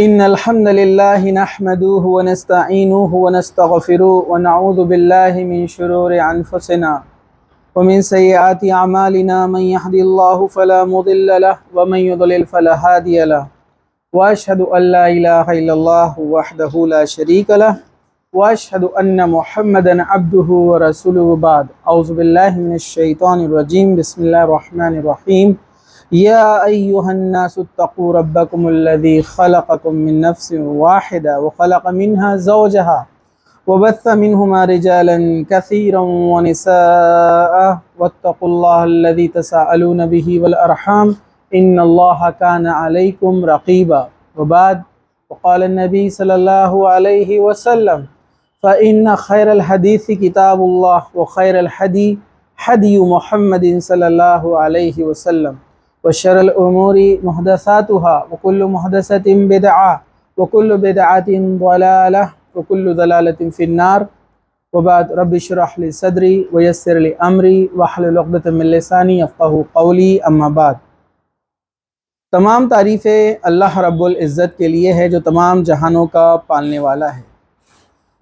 إن الحمد لله نحمده ونستعينه ونستغفره ونعوذ بالله من شرور أنفسنا ومن سيئات أعمالنا من يهدي الله فلا مضل له ومن يضلل فلا هادي له وأشهد أن لا إله إلا الله وحده لا شريك له وأشهد أن محمدا عبده ورسوله بعد أعوذ بالله من الشيطان الرجيم بسم الله الرحمن الرحيم يا أيها الناس اتقوا ربكم الذي خلقكم من نفس واحدة وخلق منها زوجها وبث منهما رجالا كثيرا ونساء واتقوا الله الذي تساءلون به والأرحام إن الله كان عليكم رقيبا وبعد وقال النبي صلى الله عليه وسلم فإن خير الحديث كتاب الله وخير الحدي حدي محمد صلى الله عليه وسلم وشر الأمور محدثاتها وكل محدثة بدعة وكل بدعة ضلالة وكل ضلالة في النار وبعد رب اشرح لي صدري ويسر لي أمري واحلل عقدة من لساني يفقهوا قولي أما بعد۔ تمام تعریفیں اللہ رب العزت کے لیے ہے جو تمام جہانوں کا پالنے والا ہے،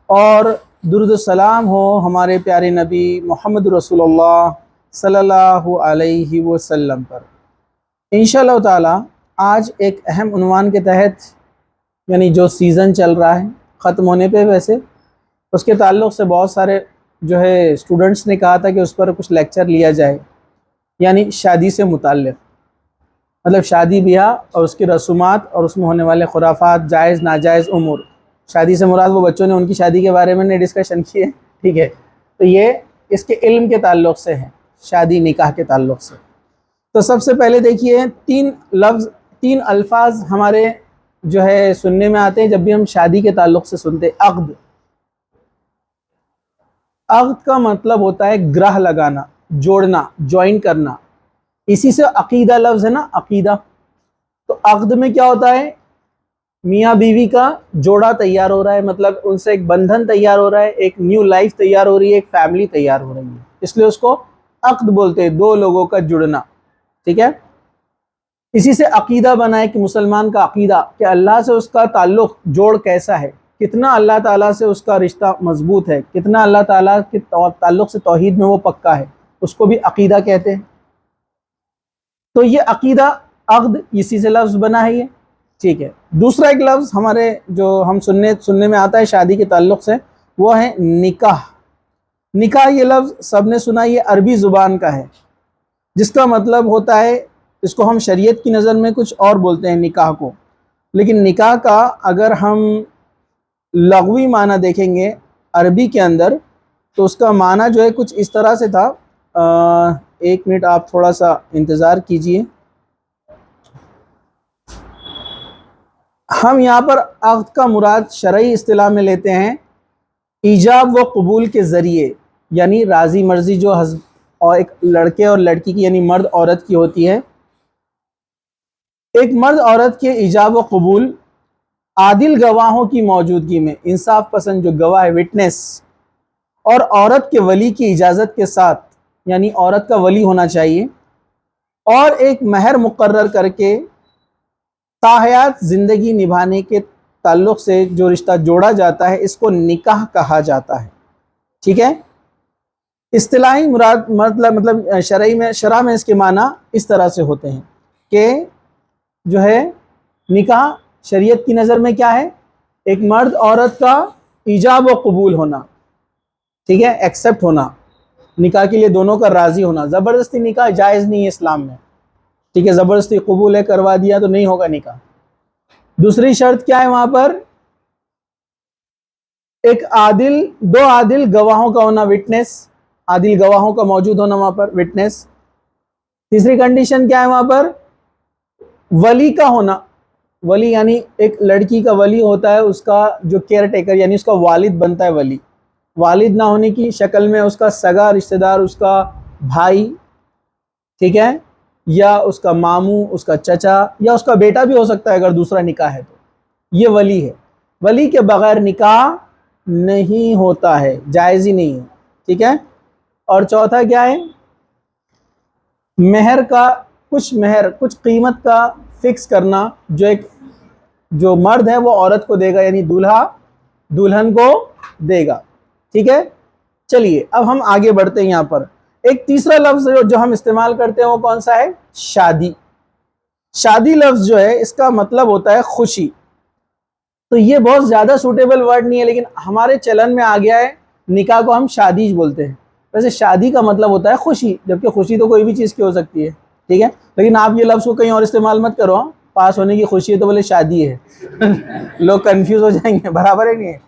اور درود و سلام ہو ہمارے پیارے نبی محمد رسول اللہ صلی اللہ علیہ وسلم پر۔ انشاءاللہ تعالی آج ایک اہم عنوان کے تحت، یعنی جو سیزن چل رہا ہے ختم ہونے پہ، ویسے اس کے تعلق سے بہت سارے اسٹوڈنٹس نے کہا تھا کہ اس پر کچھ لیکچر لیا جائے، یعنی شادی سے متعلق، مطلب شادی بیاہ اور اس کی رسومات اور اس میں ہونے والے خرافات، جائز ناجائز امور۔ شادی سے مراد وہ بچوں نے ان کی شادی کے بارے میں ڈسکشن کی ہے، ٹھیک ہے، تو یہ اس کے علم کے تعلق سے ہے، شادی نکاح کے تعلق سے۔ تو سب سے پہلے دیکھیے، تین الفاظ ہمارے سننے میں آتے ہیں جب بھی ہم شادی کے تعلق سے سنتے۔ عقد، عقد کا مطلب ہوتا ہے گرہ لگانا، جوڑنا، جوائن کرنا، اسی سے عقیدہ لفظ ہے نا، عقیدہ۔ تو عقد میں کیا ہوتا ہے؟ میاں بیوی کا جوڑا تیار ہو رہا ہے، مطلب ان سے ایک بندھن تیار ہو رہا ہے، ایک نیو لائف تیار ہو رہی ہے، ایک فیملی تیار ہو رہی ہے، اس لیے اس کو عقد بولتے ہیں، دو لوگوں کا جڑنا، ٹھیک ہے۔ اسی سے عقیدہ بنا ہے کہ مسلمان کا عقیدہ کہ اللہ سے اس کا تعلق جوڑ کیسا ہے، کتنا اللہ تعالیٰ سے اس کا رشتہ مضبوط ہے، کتنا اللہ تعالیٰ کے تعلق سے توحید میں وہ پکا ہے، اس کو بھی عقیدہ کہتے ہیں۔ تو یہ عقیدہ، عقد، اسی سے لفظ بنا ہے یہ، ٹھیک ہے۔ دوسرا ایک لفظ ہمارے جو ہم سننے میں آتا ہے شادی کے تعلق سے، وہ ہے نکاح۔ نکاح یہ لفظ سب نے سنا، یہ عربی زبان کا ہے، جس کا مطلب ہوتا ہے، اس کو ہم شریعت کی نظر میں کچھ اور بولتے ہیں نکاح کو، لیکن نکاح کا اگر ہم لغوی معنی دیکھیں گے عربی کے اندر، تو اس کا معنی کچھ اس طرح سے تھا۔ ایک منٹ آپ تھوڑا سا انتظار کیجئے۔ ہم یہاں پر عقد کا مراد شرعی اصطلاح میں لیتے ہیں ایجاب و قبول کے ذریعے، یعنی راضی مرضی جو اور ایک لڑکے اور لڑکی کی، یعنی مرد عورت کی ہوتی ہے، ایک مرد عورت کے ایجاب و قبول، عادل گواہوں کی موجودگی میں، انصاف پسند جو گواہ ہے، وٹنس، اور عورت کے ولی کی اجازت کے ساتھ، یعنی عورت کا ولی ہونا چاہیے، اور ایک مہر مقرر کر کے تاحیات زندگی نبھانے کے تعلق سے جو رشتہ جوڑا جاتا ہے، اس کو نکاح کہا جاتا ہے، ٹھیک ہے۔ اصطلاحی مراد مطلب شرع میں اس کے معنی اس طرح سے ہوتے ہیں کہ نکاح شریعت کی نظر میں کیا ہے؟ ایک مرد عورت کا ایجاب و قبول ہونا، ٹھیک ہے، ایکسیپٹ ہونا، نکاح کے لیے دونوں کا راضی ہونا۔ زبردستی نکاح جائز نہیں ہے اسلام میں، ٹھیک ہے، زبردستی قبول ہے کروا دیا تو نہیں ہوگا نکاح۔ دوسری شرط کیا ہے وہاں پر؟ دو عادل گواہوں کا ہونا، وٹنس، عادل گواہوں کا موجود ہونا وہاں پر، وٹنس۔ تیسری کنڈیشن کیا ہے وہاں پر؟ ولی کا ہونا۔ ولی یعنی ایک لڑکی کا ولی ہوتا ہے، اس کا جو کیئر ٹیکر، یعنی اس کا والد بنتا ہے ولی۔ والد نہ ہونے کی شکل میں اس کا سگا رشتہ دار، اس کا بھائی، ٹھیک ہے، یا اس کا ماموں، اس کا چچا، یا اس کا بیٹا بھی ہو سکتا ہے اگر دوسرا نکاح ہے تو، یہ ولی ہے۔ ولی کے بغیر نکاح نہیں ہوتا ہے، جائز ہی نہیں ہے، ٹھیک ہے۔ اور چوتھا کیا ہے؟ مہر کچھ قیمت کا فکس کرنا، جو ایک جو مرد ہے وہ عورت کو دے گا، یعنی دولہا دلہن کو دے گا. ٹھیک ہے. چلیے اب ہم آگے بڑھتے ہیں. یہاں پر ایک تیسرا لفظ جو ہم استعمال کرتے ہیں وہ کون سا ہے؟ شادی. شادی لفظ جو ہے اس کا مطلب ہوتا ہے خوشی. تو یہ بہت زیادہ سوٹیبل ورڈ نہیں ہے، لیکن ہمارے چلن میں آ گیا ہے. نکاح کو ہم شادی بولتے ہیں. ویسے شادی کا مطلب ہوتا ہے خوشی، جبکہ خوشی تو کوئی بھی چیز کی ہو سکتی ہے. ٹھیک ہے. لیکن آپ یہ لفظ کو کہیں اور استعمال مت کرو. پاس ہونے کی خوشی ہے تو بولے شادی ہے. لوگ کنفیوز ہو جائیں گے. برابر ہے نہیں ہے؟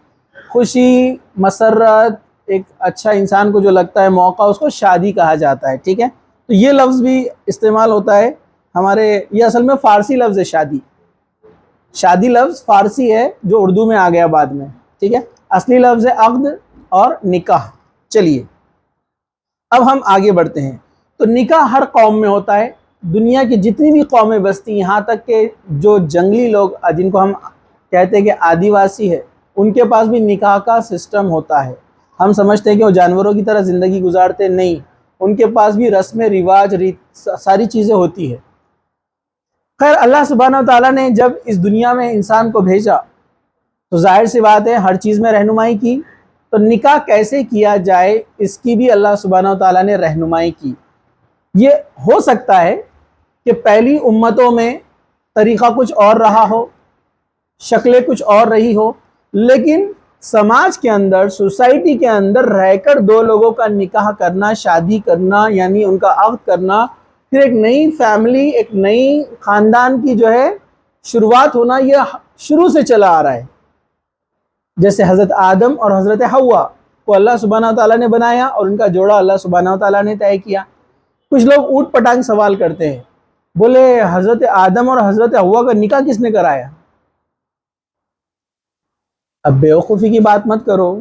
خوشی، مسرت، ایک اچھا انسان کو جو لگتا ہے موقع، اس کو شادی کہا جاتا ہے. ٹھیک ہے. تو یہ لفظ بھی استعمال ہوتا ہے ہمارے. یہ اصل میں فارسی لفظ ہے شادی. شادی لفظ فارسی ہے جو اردو میں آ گیا بعد میں. ٹھیک ہے. اصلی لفظ ہے عقد اور نکاح. چلیے اب ہم آگے بڑھتے ہیں. تو نکاح ہر قوم میں ہوتا ہے. دنیا کی جتنی بھی قومیں بستی، یہاں تک کہ جو جنگلی لوگ جن کو ہم کہتے ہیں کہ آدیواسی ہے، ان کے پاس بھی نکاح کا سسٹم ہوتا ہے. ہم سمجھتے ہیں کہ وہ جانوروں کی طرح زندگی گزارتے، نہیں. ان کے پاس بھی رسم رواج، ساری چیزیں ہوتی ہے. خیر، اللہ سبحانہ و تعالیٰ نے جب اس دنیا میں انسان کو بھیجا تو ظاہر سی بات ہے ہر چیز میں رہنمائی کی. تو نکاح کیسے کیا جائے اس کی بھی اللہ سبحانہ و تعالیٰ نے رہنمائی کی. یہ ہو سکتا ہے کہ پہلی امتوں میں طریقہ کچھ اور رہا ہو، شکلیں کچھ اور رہی ہو، لیکن سماج کے اندر، سوسائٹی کے اندر رہ کر دو لوگوں کا نکاح کرنا، شادی کرنا، یعنی ان کا عقد کرنا، پھر ایک نئی فیملی، ایک نئی خاندان کی جو ہے شروعات ہونا، یہ شروع سے چلا آ رہا ہے. جیسے حضرت آدم اور حضرت حوا کو اللہ سبحانہ و تعالیٰ نے بنایا اور ان کا جوڑا اللہ سبحانہ و تعالیٰ نے طے کیا. کچھ لوگ اوٹ پٹانگ سوال کرتے ہیں، بولے حضرت آدم اور حضرت حوا کا نکاح کس نے کرایا؟ اب بیوقوفی کی بات مت کرو.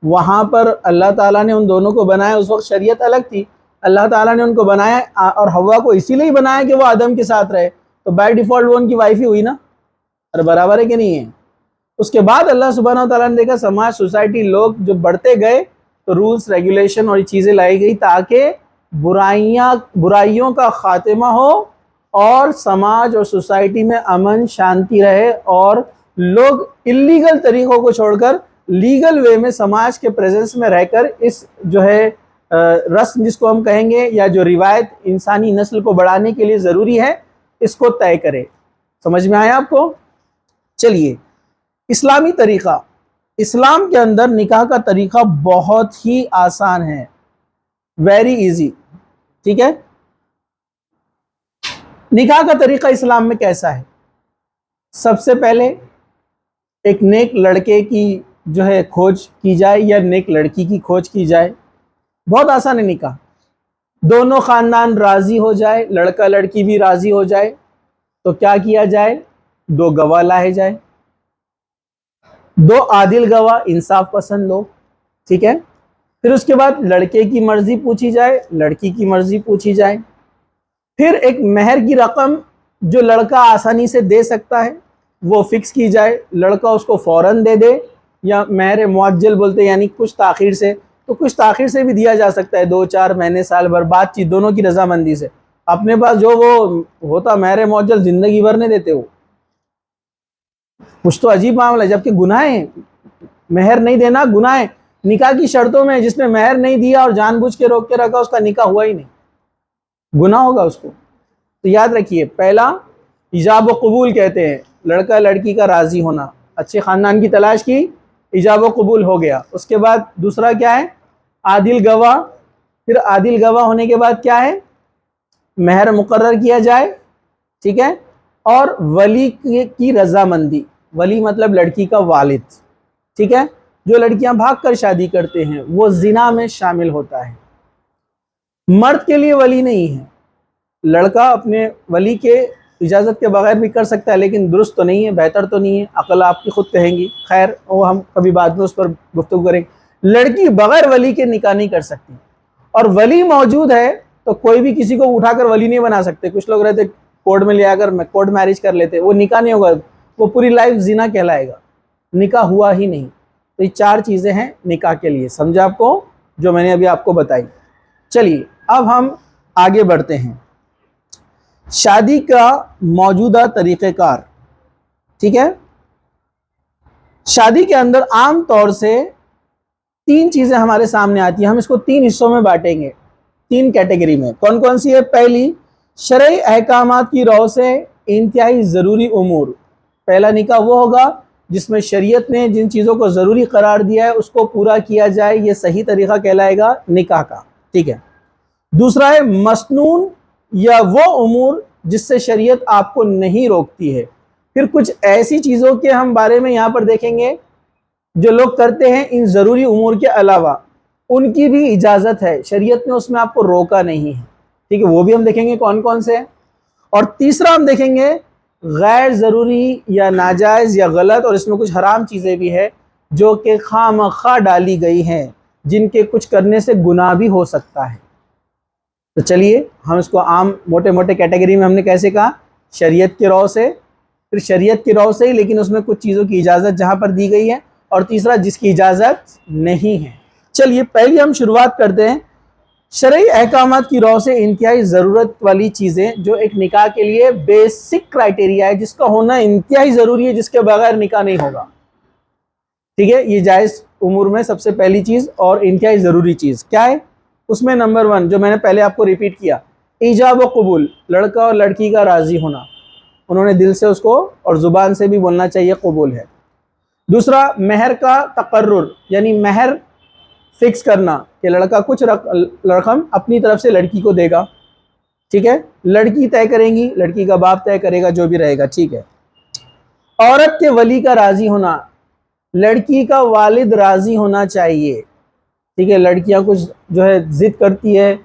وہاں پر اللہ تعالیٰ نے ان دونوں کو بنایا. اس وقت شریعت الگ تھی. اللہ تعالیٰ نے ان کو بنایا اور حوا کو اسی لیے بنایا کہ وہ آدم کے ساتھ رہے. تو بائی ڈیفالٹ وہ ان کی وائف ہی ہوئی نا. اور برابر ہے کہ نہیں ہے؟ اس کے بعد اللہ سبحانہ و تعالیٰ نے دیکھا سماج، سوسائٹی، لوگ جو بڑھتے گئے تو رولز ریگولیشن اور یہ چیزیں لائی گئی تاکہ برائیوں کا خاتمہ ہو اور سماج اور سوسائٹی میں امن شانتی رہے، اور لوگ اللیگل طریقوں کو چھوڑ کر لیگل وے میں سماج کے پریزنس میں رہ کر اس جو ہے رسم جس کو ہم کہیں گے یا جو روایت انسانی نسل کو بڑھانے کے لیے ضروری ہے اس کو طے کرے. سمجھ میں آیا آپ کو؟ چلیے اسلامی طریقہ. اسلام کے اندر نکاح کا طریقہ بہت ہی آسان ہے، ویری ایزی. ٹھیک ہے. نکاح کا طریقہ اسلام میں کیسا ہے؟ سب سے پہلے ایک نیک لڑکے کی جو ہے کھوج کی جائے یا نیک لڑکی کی کھوج کی جائے. بہت آسان ہے نکاح. دونوں خاندان راضی ہو جائے، لڑکا لڑکی بھی راضی ہو جائے تو کیا کیا جائے؟ 2 گواہ لائے جائے، 2 عادل گواہ، انصاف پسند لوگ. ٹھیک ہے. پھر اس کے بعد لڑکے کی مرضی پوچھی جائے، لڑکی کی مرضی پوچھی جائے. پھر ایک مہر کی رقم جو لڑکا آسانی سے دے سکتا ہے وہ فکس کی جائے. لڑکا اس کو فوراً دے دے یا مہر معجل بولتے یعنی کچھ تاخیر سے. تو کچھ تاخیر سے بھی دیا جا سکتا ہے، 2-4 مہینے، سال بھر، بات چیت دونوں کی رضامندی سے. اپنے پاس جو وہ ہوتا مہر معجل زندگی بھر نہیں دیتے. وہ کچھ تو عجیب معاملہ ہے، جبکہ گناہ ہے. مہر نہیں دینا گناہ ہے. نکاح کی شرطوں میں جس نے مہر نہیں دیا اور جان بوجھ کے روک کے رکھا اس کا نکاح ہوا ہی نہیں، گناہ ہوگا اس کو. تو یاد رکھیے، پہلا ایجاب و قبول کہتے ہیں، لڑکا لڑکی کا راضی ہونا. اچھے خاندان کی تلاش کی، ایجاب و قبول ہو گیا. اس کے بعد دوسرا کیا ہے؟ عادل گواہ. پھر عادل گواہ ہونے کے بعد کیا ہے؟ مہر مقرر کیا جائے. ٹھیک ہے. اور ولی کی رضامندی. ولی مطلب لڑکی کا والد. ٹھیک ہے. جو لڑکیاں بھاگ کر شادی کرتے ہیں وہ زنا میں شامل ہوتا ہے. مرد کے لیے ولی نہیں ہے. لڑکا اپنے ولی کے اجازت کے بغیر بھی کر سکتا ہے، لیکن درست تو نہیں ہے، بہتر تو نہیں ہے. عقل آپ کی خود کہیں گی. خیر وہ ہم کبھی بعد میں اس پر گفتگو کریں. لڑکی بغیر ولی کے نکاح نہیں کر سکتی، اور ولی موجود ہے تو کوئی بھی کسی کو اٹھا کر ولی نہیں بنا سکتے. کچھ لوگ رہتے کورٹ میں لے آ کر کورٹ میرج کر لیتے، وہ نکاح نہیں ہوگا، وہ پوری لائف زنا کہلائے گا، نکاح ہوا ہی نہیں. تو یہ 4 چیزیں ہیں نکاح کے لیے. سمجھا آپ کو جو میں نے ابھی آپ کو بتائی؟ چلیے اب ہم آگے بڑھتے ہیں. شادی کا موجودہ طریقہ کار. ٹھیک ہے. شادی کے اندر عام طور سے 3 چیزیں ہمارے سامنے آتی ہیں. ہم اس کو 3 حصوں میں بانٹیں گے, 3 کیٹیگری میں. کون کون سی ہے؟ پہلی, شرعی احکامات کی رو سے انتہائی ضروری امور. پہلا نکاح وہ ہوگا جس میں شریعت نے جن چیزوں کو ضروری قرار دیا ہے اس کو پورا کیا جائے, یہ صحیح طریقہ کہلائے گا نکاح کا. ٹھیک ہے. دوسرا ہے مسنون یا وہ امور جس سے شریعت آپ کو نہیں روکتی ہے. پھر کچھ ایسی چیزوں کے ہم بارے میں یہاں پر دیکھیں گے جو لوگ کرتے ہیں ان ضروری امور کے علاوہ, ان کی بھی اجازت ہے, شریعت نے اس میں آپ کو روکا نہیں ہے. ٹھیک ہے, وہ بھی ہم دیکھیں گے کون کون سے ہیں. اور تیسرا ہم دیکھیں گے غیر ضروری یا ناجائز یا غلط, اور اس میں کچھ حرام چیزیں بھی ہیں جو کہ خواہ مخواہ ڈالی گئی ہیں, جن کے کچھ کرنے سے گناہ بھی ہو سکتا ہے. تو چلیے ہم اس کو عام موٹے موٹے کیٹیگری میں ہم نے کیسے کہا, شریعت کی رو سے, پھر شریعت کی رو سے ہی لیکن اس میں کچھ چیزوں کی اجازت جہاں پر دی گئی ہے, اور تیسرا جس کی اجازت نہیں ہے. چلیے پہلی ہم شروعات کرتے ہیں شرعی احکامات کی رو سے انتہائی ضرورت والی چیزیں جو ایک نکاح کے لیے بیسک کرائٹیریا ہے, جس کا ہونا انتہائی ضروری ہے, جس کے بغیر نکاح نہیں ہوگا. ٹھیک ہے, یہ جائز امور میں سب سے پہلی چیز اور انتہائی ضروری چیز کیا ہے؟ اس میں نمبر 1 جو میں نے پہلے آپ کو ریپیٹ کیا, ایجاب و قبول, لڑکا اور لڑکی کا راضی ہونا. انہوں نے دل سے اس کو اور زبان سے بھی بولنا چاہیے قبول ہے. دوسرا مہر کا تقرر, یعنی مہر فکس کرنا کہ لڑکا کچھ رقم اپنی طرف سے لڑکی کو دے گا. ٹھیک ہے, لڑکی طے کریں گی, لڑکی کا باپ طے کرے گا, جو بھی رہے گا. ٹھیک ہے. عورت کے ولی کا راضی ہونا, لڑکی کا والد راضی ہونا چاہیے. ٹھیک ہے, لڑکیاں کچھ جو ہے ضد کرتی ہے,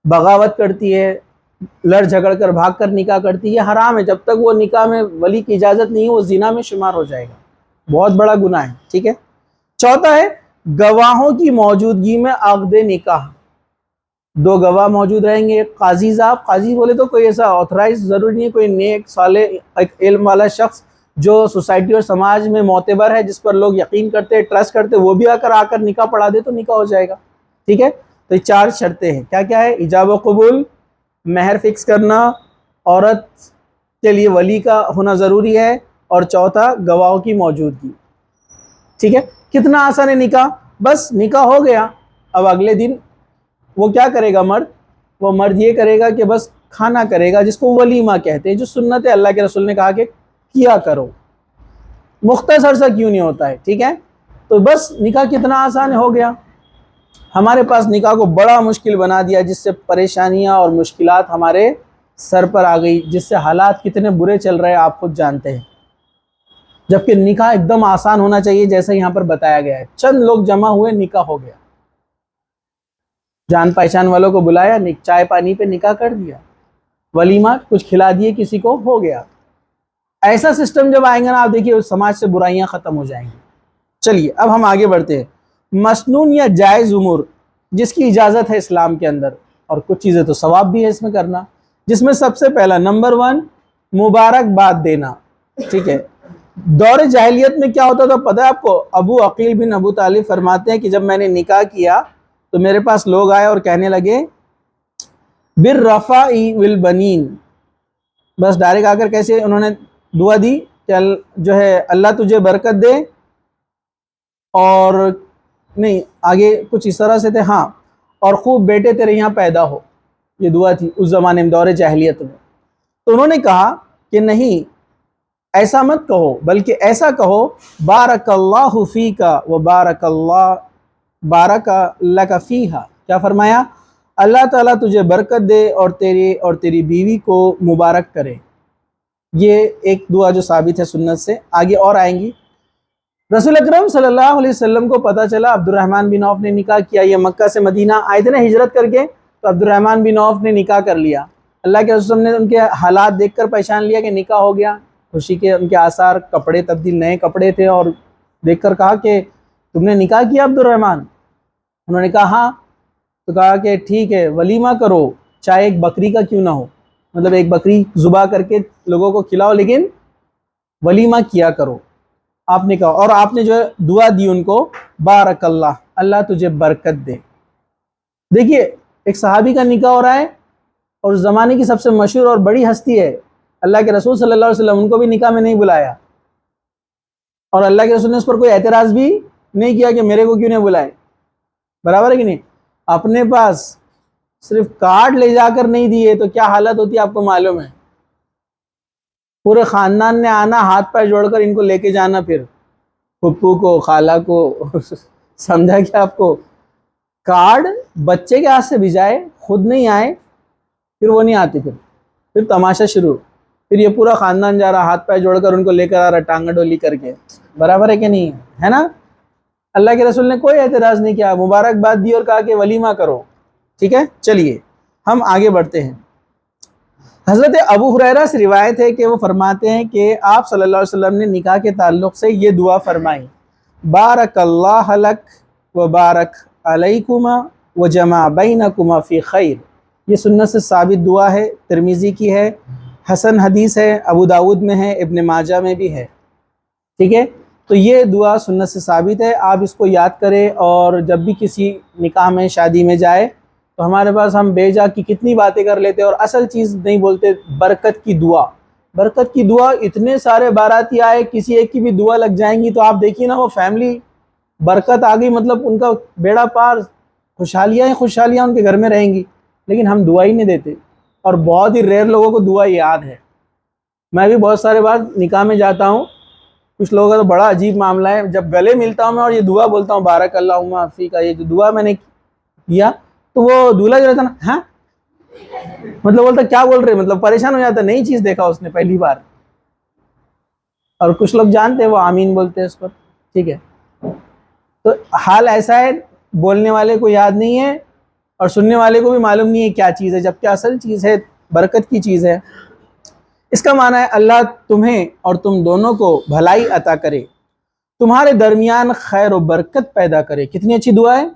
بغاوت کرتی ہے, لڑ جھگڑ کر بھاگ کر نکاح کرتی ہے, یہ حرام ہے. جب تک وہ نکاح میں ولی کی اجازت نہیں ہے وہ زنا میں شمار ہو جائے گا, بہت بڑا گناہ ہے. ٹھیک ہے. چوتھا ہے گواہوں کی موجودگی میں عقد نکاح. 2 گواہ موجود رہیں گے, ایک قاضی صاحب, قاضی بولے تو کوئی ایسا آتھرائز ضروری نہیں ہے, کوئی نیک صالح ایک علم والا شخص جو سوسائٹی اور سماج میں معتبر ہے, جس پر لوگ یقین کرتے ہیں, ٹرسٹ کرتے ہیں, وہ بھی آ کر نکاح پڑھا دے تو نکاح ہو جائے گا. ٹھیک ہے. تو یہ 4 شرطیں ہیں. کیا کیا ہے؟ ایجاب و قبول, مہر فکس کرنا, عورت کے لیے ولی کا ہونا ضروری ہے, اور چوتھا گواہوں کی موجودگی. ٹھیک ہے. کتنا آسان ہے نکاح, بس نکاح ہو گیا. اب اگلے دن وہ کیا کرے گا مرد؟ وہ مرد یہ کرے گا کہ بس کھانا کرے گا, جس کو ولیمہ کہتے ہیں, جو سنت ہے اللہ کے رسول نے کہا کہ کیا کرو. مختصر سا کیوں نہیں ہوتا ہے؟ ٹھیک ہے. تو بس نکاح کتنا آسان ہو گیا. ہمارے پاس نکاح کو بڑا مشکل بنا دیا, جس سے پریشانیاں اور مشکلات ہمارے سر پر آ گئی, جس سے حالات کتنے برے چل رہے ہیں آپ خود جانتے ہیں. جبکہ نکاح ایک دم آسان ہونا چاہیے جیسا یہاں پر بتایا گیا ہے. چند لوگ جمع ہوئے, نکاح ہو گیا, جان پہچان والوں کو بلایا, چائے پانی پہ نکاح کر دیا, ولیمہ کچھ کھلا دیے کسی کو, ہو گیا. ایسا سسٹم جب آئیں گے نا, آپ دیکھیے سماج سے برائیاں ختم ہو جائیں گی. چلیے اب ہم آگے بڑھتے ہیں. مسنون یا جائز امور جس کی اجازت ہے اسلام کے اندر, اور کچھ چیزیں تو ثواب بھی ہے اس میں کرنا, جس میں سب سے پہلا نمبر 1 مبارکباد دینا. ٹھیک ہے. دور جاہلیت میں کیا ہوتا تھا پتہ ہے آپ کو؟ ابو عقیل بن ابو طالب فرماتے ہیں کہ جب میں نے نکاح کیا تو میرے پاس لوگ آئے اور کہنے لگے بالرفاء والبنین, بس ڈائریکٹ آ کر کیسے انہوں نے دعا دی کہ جو ہے اللہ تجھے برکت دے, اور نہیں آگے کچھ اس طرح سے تھے, ہاں, اور خوب بیٹے تیرے یہاں پیدا ہو, یہ دعا تھی اس زمانے میں دور جاہلیت میں. تو انہوں نے کہا کہ نہیں, ایسا مت کہو, بلکہ ایسا کہو بارک اللہ فیک و بارک لک فیہا. کیا فرمایا؟ اللہ تعالیٰ تجھے برکت دے اور تیری بیوی کو مبارک کرے. یہ ایک دعا جو ثابت ہے سنت سے. آگے اور آئیں گی. رسول اکرم صلی اللہ علیہ وسلم کو پتہ چلا عبد الرحمن بن عوف نے نکاح کیا. یہ مکہ سے مدینہ آئے تھے نا ہجرت کر کے, تو عبد الرحمن بن عوف نے نکاح کر لیا. اللہ کے رسول نے ان کے حالات دیکھ کر پہچان لیا کہ نکاح ہو گیا. خوشی کے ان کے آثار, کپڑے تبدیل, نئے کپڑے تھے, اور دیکھ کر کہا کہ تم نے نکاح کیا عبد الرحمن؟ انہوں نے کہا ہاں. تو کہا کہ ٹھیک ہے ولیمہ کرو, چاہے ایک بکری کا کیوں نہ ہو, مطلب ایک بکری ذبح کر کے لوگوں کو کھلاؤ, لیکن ولیمہ کیا کرو. آپ نے کہا, اور آپ نے جو دعا دی ان کو بارک اللہ, اللہ تجھے برکت دے. دیکھیے ایک صحابی کا نکاح ہو رہا ہے, اور زمانے کی سب سے مشہور اور بڑی ہستی ہے اللہ کے رسول صلی اللہ علیہ وسلم, ان کو بھی نکاح میں نہیں بلایا. اور اللہ کے رسول نے اس پر کوئی اعتراض بھی نہیں کیا کہ میرے کو کیوں نہیں بلائے. برابر ہے کہ نہیں؟ اپنے پاس صرف کارڈ لے جا کر نہیں دیے تو کیا حالت ہوتی ہے آپ کو معلوم ہے. پورے خاندان نے آنا, ہاتھ پیر جوڑ کر ان کو لے کے جانا, پھر پھپھو کو, خالہ کو سمجھا کیا آپ کو؟ کارڈ بچے کے ہاتھ سے بھیجائے, خود نہیں آئے, پھر وہ نہیں آتی, پھر تماشا شروع, پھر یہ پورا خاندان جا رہا ہاتھ پیر جوڑ کر ان کو لے کر آ رہا ٹانگا ڈولی کر کے. برابر ہے کہ نہیں ہے نا؟ اللہ کے رسول نے کوئی اعتراض نہیں کیا, مبارکباد دی اور کہا کہ ولیمہ کرو. ٹھیک ہے, چلیے ہم آگے بڑھتے ہیں. حضرت ابو ہریرہ سے روایت ہے کہ وہ فرماتے ہیں کہ آپ صلی اللہ علیہ وسلم نے نکاح کے تعلق سے یہ دعا فرمائی: بارک اللہ لک و بارک علیکما و جمع بینکما فی خیر. یہ سنت سے ثابت دعا ہے, ترمذی کی ہے, حسن حدیث ہے, ابو داود میں ہے, ابن ماجہ میں بھی ہے. ٹھیک ہے, تو یہ دعا سنت سے ثابت ہے, آپ اس کو یاد کریں, اور جب بھی کسی نکاح میں شادی میں جائے تو ہمارے پاس ہم بے جا کی کتنی باتیں کر لیتے اور اصل چیز نہیں بولتے. برکت کی دعا, برکت کی دعا. اتنے سارے باراتی آئے, کسی ایک کی بھی دعا لگ جائیں گی تو آپ دیکھیے نا, وہ فیملی برکت آ گئی, مطلب ان کا بیڑا پار, خوشحالیاں ہی خوشحالیاں ان کے گھر میں رہیں گی. لیکن ہم دعا ہی نہیں دیتے, اور بہت ہی ریئر لوگوں کو دعا یاد ہے. میں بھی بہت سارے بار نکاح میں جاتا ہوں, کچھ لوگوں کا تو بڑا عجیب معاملہ ہے, جب گلے ملتا ہوں میں اور یہ دعا بولتا ہوں بارک اللہم فیک, یہ جو دعا میں نے کیا, تو وہ دولہا جو رہتا نا, ہاں مطلب بولتا کیا بول رہے, مطلب پریشان ہو جاتا, نئی چیز دیکھا اس نے پہلی بار. اور کچھ لوگ جانتے ہیں, وہ آمین بولتے ہیں اس پر. ٹھیک ہے, تو حال ایسا ہے, بولنے والے کو یاد نہیں ہے اور سننے والے کو بھی معلوم نہیں ہے کیا چیز ہے, جبکہ اصل چیز ہے, برکت کی چیز ہے. اس کا معنی ہے اللہ تمہیں اور تم دونوں کو بھلائی عطا کرے, تمہارے درمیان خیر و برکت پیدا کرے. کتنی اچھی دعا ہے,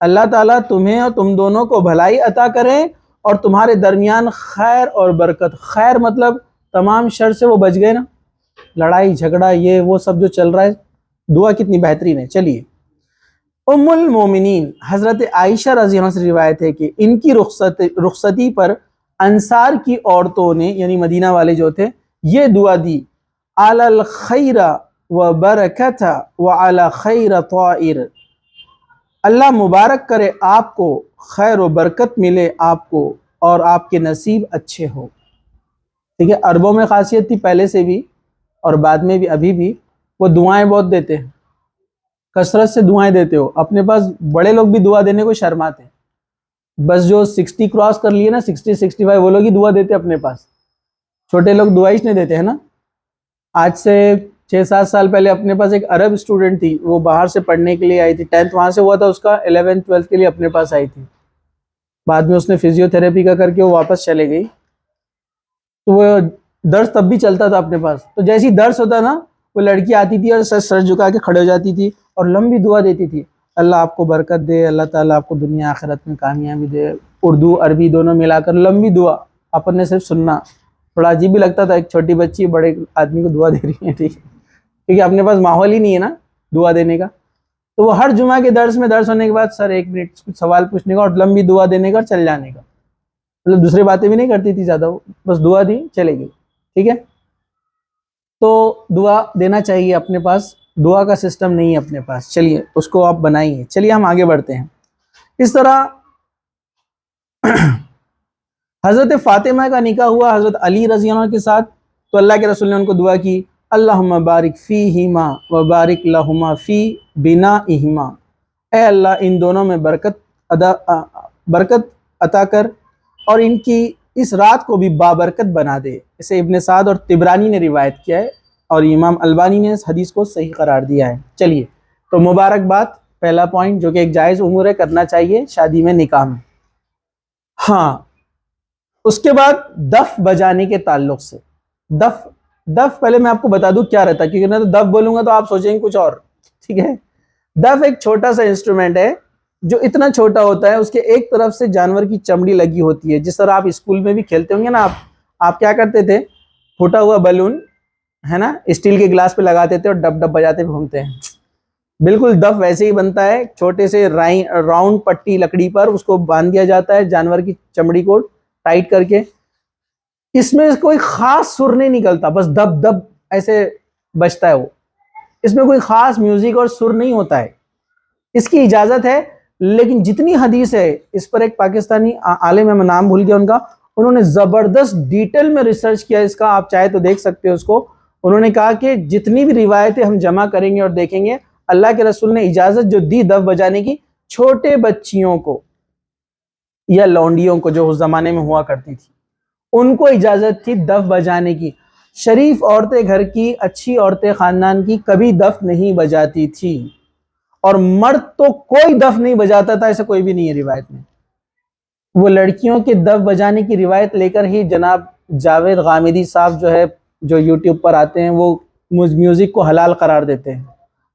اللہ تعالیٰ تمہیں اور تم دونوں کو بھلائی عطا کرے اور تمہارے درمیان خیر اور برکت. خیر مطلب تمام شر سے وہ بچ گئے نا, لڑائی جھگڑا یہ وہ سب جو چل رہا ہے. دعا کتنی بہترین ہے. چلیے, ام المومنین حضرت عائشہ رضی اللہ عنہا سے روایت ہے کہ ان کی رخصتی پر انصار کی عورتوں نے, یعنی مدینہ والے جو تھے, یہ دعا دی: علی الخیر و برکت و علی خیر طائر. اللہ مبارک کرے آپ کو, خیر و برکت ملے آپ کو, اور آپ کے نصیب اچھے ہو. ٹھیک ہے, عربوں میں خاصیت تھی پہلے سے بھی اور بعد میں بھی, ابھی بھی وہ دعائیں بہت دیتے ہیں, کثرت سے دعائیں دیتے ہو. اپنے پاس بڑے لوگ بھی دعا دینے کو شرماتے ہیں, بس جو 60 کراس کر لیے نا, 60-65, وہ لوگ ہی دعا دیتے اپنے پاس. چھوٹے لوگ دعا ہی نہیں دیتے ہیں نا. آج سے 6-7 سال پہلے اپنے پاس ایک عرب اسٹوڈنٹ تھی, وہ باہر سے پڑھنے کے لیے آئی تھی, 10th وہاں سے ہوا تھا اس کا, 11th-12th کے لیے اپنے پاس آئی تھی. بعد میں اس نے فزیو تھراپی کا کر کے وہ واپس چلے گئی. تو وہ درس تب بھی چلتا تھا اپنے پاس, تو جیسی درس ہوتا نا, وہ لڑکی آتی تھی اور سر جھکا کے کھڑے ہو جاتی تھی اور لمبی دعا دیتی تھی: اللہ آپ کو برکت دے, اللہ تعالیٰ آپ کو دنیا آخرت میں کامیابی دے. اردو عربی دونوں ملا کر لمبی دعا. اپن نے صرف سننا, تھوڑا عجیب بھی لگتا تھا, ایک چھوٹی بچی بڑے آدمی کو دعا دے رہی ہے. ٹھیک ہے, کیونکہ اپنے پاس ماحول ہی نہیں ہے نا دعا دینے کا. تو وہ ہر جمعہ کے درس میں, درس ہونے کے بعد سر 1 منٹ کچھ سوال پوچھنے کا اور لمبی دعا دینے کا اور چل جانے کا. مطلب دوسری باتیں بھی نہیں کرتی تھی زیادہ, وہ بس دعا دی چلے گئی. ٹھیک ہے, تو دعا دینا چاہیے. اپنے پاس دعا کا سسٹم نہیں ہے اپنے پاس, چلیے اس کو آپ بنائیے. چلیے ہم آگے بڑھتے ہیں. اس طرح حضرت فاطمہ کا نکاح ہوا حضرت علی رضی اللہ عنہ کے ساتھ, تو اللہ کے رسول نے ان کو دعا کی: اللہم بارک فیہما و بارک لہما فی بنائہما. اے اللہ ان دونوں میں برکت عطا کر اور ان کی اس رات کو بھی بابرکت بنا دے. اسے ابن سعد اور طبرانی نے روایت کیا ہے, اور امام البانی نے اس حدیث کو صحیح قرار دیا ہے. چلیے, تو مبارکباد پہلا پوائنٹ, جو کہ ایک جائز امور ہے, کرنا چاہیے شادی میں, نکاح میں. ہاں, اس کے بعد دف بجانے کے تعلق سے, دف پہلے میں آپ کو بتا دوں کیا رہتا ہے, کیونکہ میں تو دف بولوں گا تو آپ سوچیں گے کچھ اور. ٹھیک ہے, دف ایک چھوٹا سا انسٹرومنٹ ہے جو اتنا چھوٹا ہوتا ہے, اس کے ایک طرف سے جانور کی چمڑی لگی ہوتی ہے. جس طرح آپ اسکول میں بھی کھیلتے ہوں گے نا, آپ کیا کرتے تھے, پھوٹا ہوا بیلون ہے نا, اسٹیل کے گلاس پہ لگاتے تھے اور ڈب ڈب بجاتے گھومتے ہیں. بالکل دف ویسے ہی بنتا ہے, چھوٹے سے راؤنڈ پٹی لکڑی پر اس کو باندھ دیا جاتا ہے, جانور کی چمڑی کو ٹائٹ کر کے. اس میں کوئی خاص سر نہیں نکلتا, بس دب دب ایسے بجتا ہے وہ. اس میں کوئی خاص میوزک اور سر نہیں ہوتا ہے، اس کی اجازت ہے، لیکن جتنی حدیث ہے اس پر ایک پاکستانی عالم ہے، میں نام بھول گیا ان کا، انہوں نے زبردست ڈیٹیل میں ریسرچ کیا اس کا، آپ چاہے تو دیکھ سکتے ہو اس کو۔ انہوں نے کہا کہ جتنی بھی روایتیں ہم جمع کریں گے اور دیکھیں گے، اللہ کے رسول نے اجازت جو دی دف بجانے کی چھوٹے بچیوں کو یا لونڈیوں کو جو اس زمانے میں ہوا کرتی تھی ان کو اجازت تھی دف بجانے کی۔ شریف عورتیں گھر کی، اچھی عورتیں خاندان کی کبھی دف نہیں بجاتی تھی، اور مرد تو کوئی دف نہیں بجاتا تھا، ایسا کوئی بھی نہیں ہے روایت میں۔ وہ لڑکیوں کے دف بجانے کی روایت لے کر ہی جناب جاوید غامدی صاحب جو ہے، جو یوٹیوب پر آتے ہیں، وہ میوزک کو حلال قرار دیتے ہیں،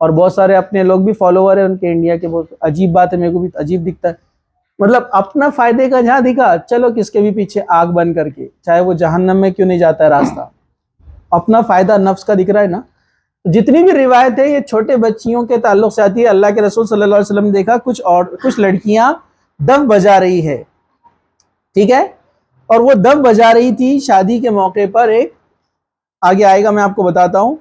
اور بہت سارے اپنے لوگ بھی فالوور ہیں ان کے انڈیا کے۔ بہت عجیب بات ہے، میرے کو بھی عجیب دکھتا ہے، مطلب اپنا فائدے کا جہاں دکھا چلو کس کے بھی پیچھے آگ بند کر کے، چاہے وہ جہنم میں کیوں نہیں جاتا ہے راستہ، اپنا فائدہ نفس کا دکھ رہا ہے نا۔ جتنی بھی روایت ہے یہ چھوٹے بچیوں کے تعلق سے آتی ہے۔ اللہ کے رسول صلی اللہ علیہ وسلم نے دیکھا کچھ لڑکیاں دف بجا رہی ہے، ٹھیک ہے، اور وہ دف بجا رہی تھی شادی کے موقع پر، ایک آگے آئے گا میں آپ کو بتاتا ہوں۔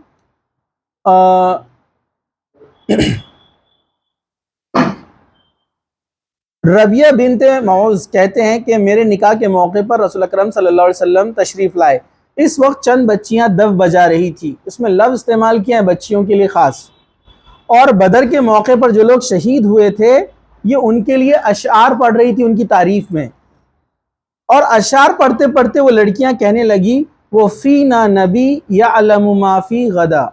ربیہ بنت معوذ کہتے ہیں کہ میرے نکاح کے موقع پر رسول اکرم صلی اللہ علیہ وسلم تشریف لائے، اس وقت چند بچیاں دف بجا رہی تھی، اس میں لفظ استعمال کیا ہے بچیوں کے لیے خاص، اور بدر کے موقع پر جو لوگ شہید ہوئے تھے یہ ان کے لیے اشعار پڑھ رہی تھی ان کی تعریف میں، اور اشعار پڑھتے پڑھتے وہ لڑکیاں کہنے لگی وہ فینا نبی یعلم ما فی غدا،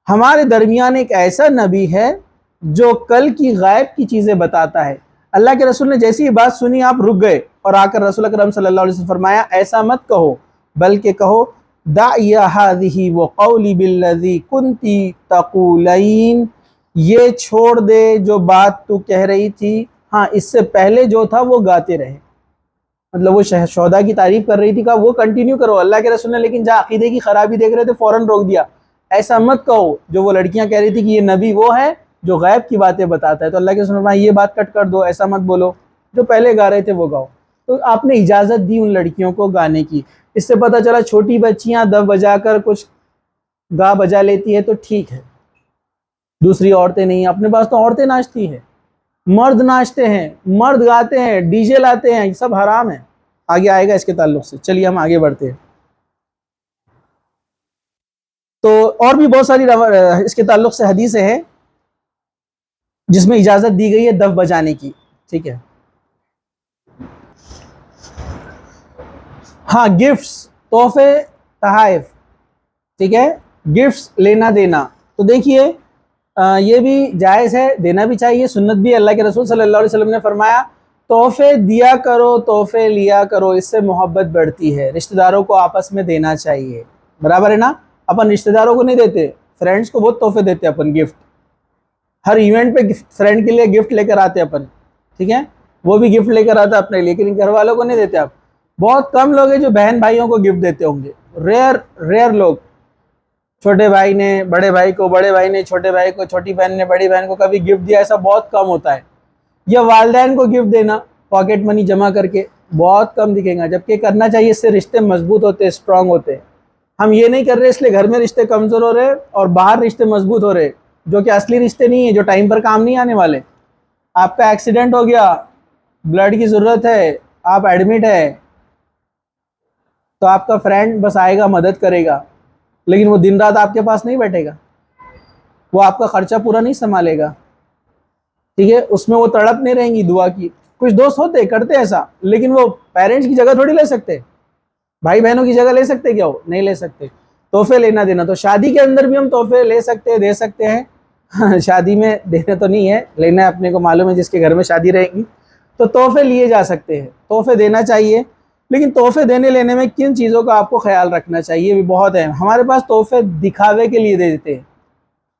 ہمارے درمیان ایک ایسا نبی ہے جو کل کی غائب کی چیزیں بتاتا ہے۔ اللہ کے رسول نے جیسی یہ بات سنی آپ رک گئے، اور آ کر رسول اکرم صلی اللہ علیہ وسلم فرمایا ایسا مت کہو، بلکہ کہو دعی هذه وقولی بالذی کنتی تقولین، یہ چھوڑ دے جو بات تو کہہ رہی تھی، ہاں اس سے پہلے جو تھا وہ گاتے رہے، مطلب وہ شہداء کی تعریف کر رہی تھی، کہا وہ کنٹینیو کرو۔ اللہ کے رسول نے لیکن جہاں عقیدے کی خرابی دیکھ رہے تھے فوراً روک دیا، ایسا مت کہو، جو وہ لڑکیاں کہہ رہی تھی کہ یہ نبی وہ ہے جو غیب کی باتیں بتاتا ہے، تو اللہ کے رسول نے فرمایا یہ بات کٹ کر دو، ایسا مت بولو، جو پہلے گا رہے تھے وہ گاؤ۔ تو آپ نے اجازت دی ان لڑکیوں کو گانے کی، اس سے پتہ چلا چھوٹی بچیاں دف بجا کر کچھ گا بجا لیتی ہے تو ٹھیک ہے، دوسری عورتیں نہیں، اپنے پاس تو عورتیں ناچتی ہیں، مرد ناچتے ہیں، مرد گاتے ہیں، ڈی جے لاتے ہیں، یہ سب حرام ہے، آگے آئے گا اس کے تعلق سے۔ چلیے ہم آگے بڑھتے ہیں۔ تو اور بھی بہت ساری اس کے تعلق سے حدیثیں ہیں جس میں اجازت دی گئی ہے دف بجانے کی، ٹھیک ہے۔ ہاں گفٹس، تحفے، تحائف، ٹھیک ہے، گفٹس لینا دینا، تو دیکھیے یہ بھی جائز ہے، دینا بھی چاہیے، سنت بھی۔ اللہ کے رسول صلی اللہ علیہ وسلم نے فرمایا تحفے دیا کرو، تحفے لیا کرو، اس سے محبت بڑھتی ہے، رشتہ داروں کو آپس میں دینا چاہیے، برابر ہے نا۔ اپن رشتہ داروں کو نہیں دیتے، فرینڈس کو بہت تحفے دیتے اپن، گفٹ، ہر ایونٹ پہ فرینڈ کے لیے گفٹ لے کر آتے اپن، ٹھیک ہے، وہ بھی گفٹ لے کر آتا اپنے لیے، لیکن گھر والوں کو نہیں دیتے آپ۔ بہت کم لوگ ہیں جو بہن بھائیوں کو گفٹ دیتے ہوں گے، ریئر لوگ، چھوٹے بھائی نے بڑے بھائی کو، بڑے بھائی نے چھوٹے بھائی کو، چھوٹی بہن نے بڑی بہن کو کبھی گفٹ دیا، ایسا بہت کم ہوتا ہے۔ یا والدین کو گفٹ دینا پاکٹ منی جمع کر کے، بہت کم دکھیں گا، جبکہ کرنا چاہیے، اس سے رشتے مضبوط ہوتے، اسٹرانگ ہوتے۔ ہم یہ نہیں کر رہے اس لیے گھر میں رشتے کمزور ہو رہے اور باہر رشتے مضبوط ہو رہے، جو کہ اصلی رشتے نہیں ہیں، جو ٹائم پر کام نہیں آنے والے۔ آپ کا ایکسیڈنٹ ہو گیا، بلڈ کی ضرورت ہے، آپ ایڈمٹ ہے، تو آپ کا فرینڈ بس آئے گا، مدد کرے گا، لیکن وہ دن رات آپ کے پاس نہیں بیٹھے گا، وہ آپ کا خرچہ پورا نہیں سنبھالے گا، ٹھیک ہے، اس میں وہ تڑپ نہیں رہیں گی دعا کی۔ کچھ دوست ہوتے کرتے ایسا، لیکن وہ پیرنٹس کی جگہ تھوڑی لے سکتے، بھائی بہنوں کی جگہ لے سکتے کیا؟ وہ نہیں لے سکتے۔ تحفے لینا دینا، تو شادی کے اندر بھی ہم تحفے لے سکتے، دے سکتے ہیں، شادی میں دینا تو نہیں ہے، لینا اپنے کو معلوم ہے، جس کے گھر میں شادی رہے گی تو تحفے لیے جا سکتے ہیں، تحفے دینا چاہیے۔ لیکن تحفے دینے لینے میں کن چیزوں کا آپ کو خیال رکھنا چاہیے بھی بہت ہے۔ ہمارے پاس تحفے دکھاوے کے لیے دے دیتے ہیں،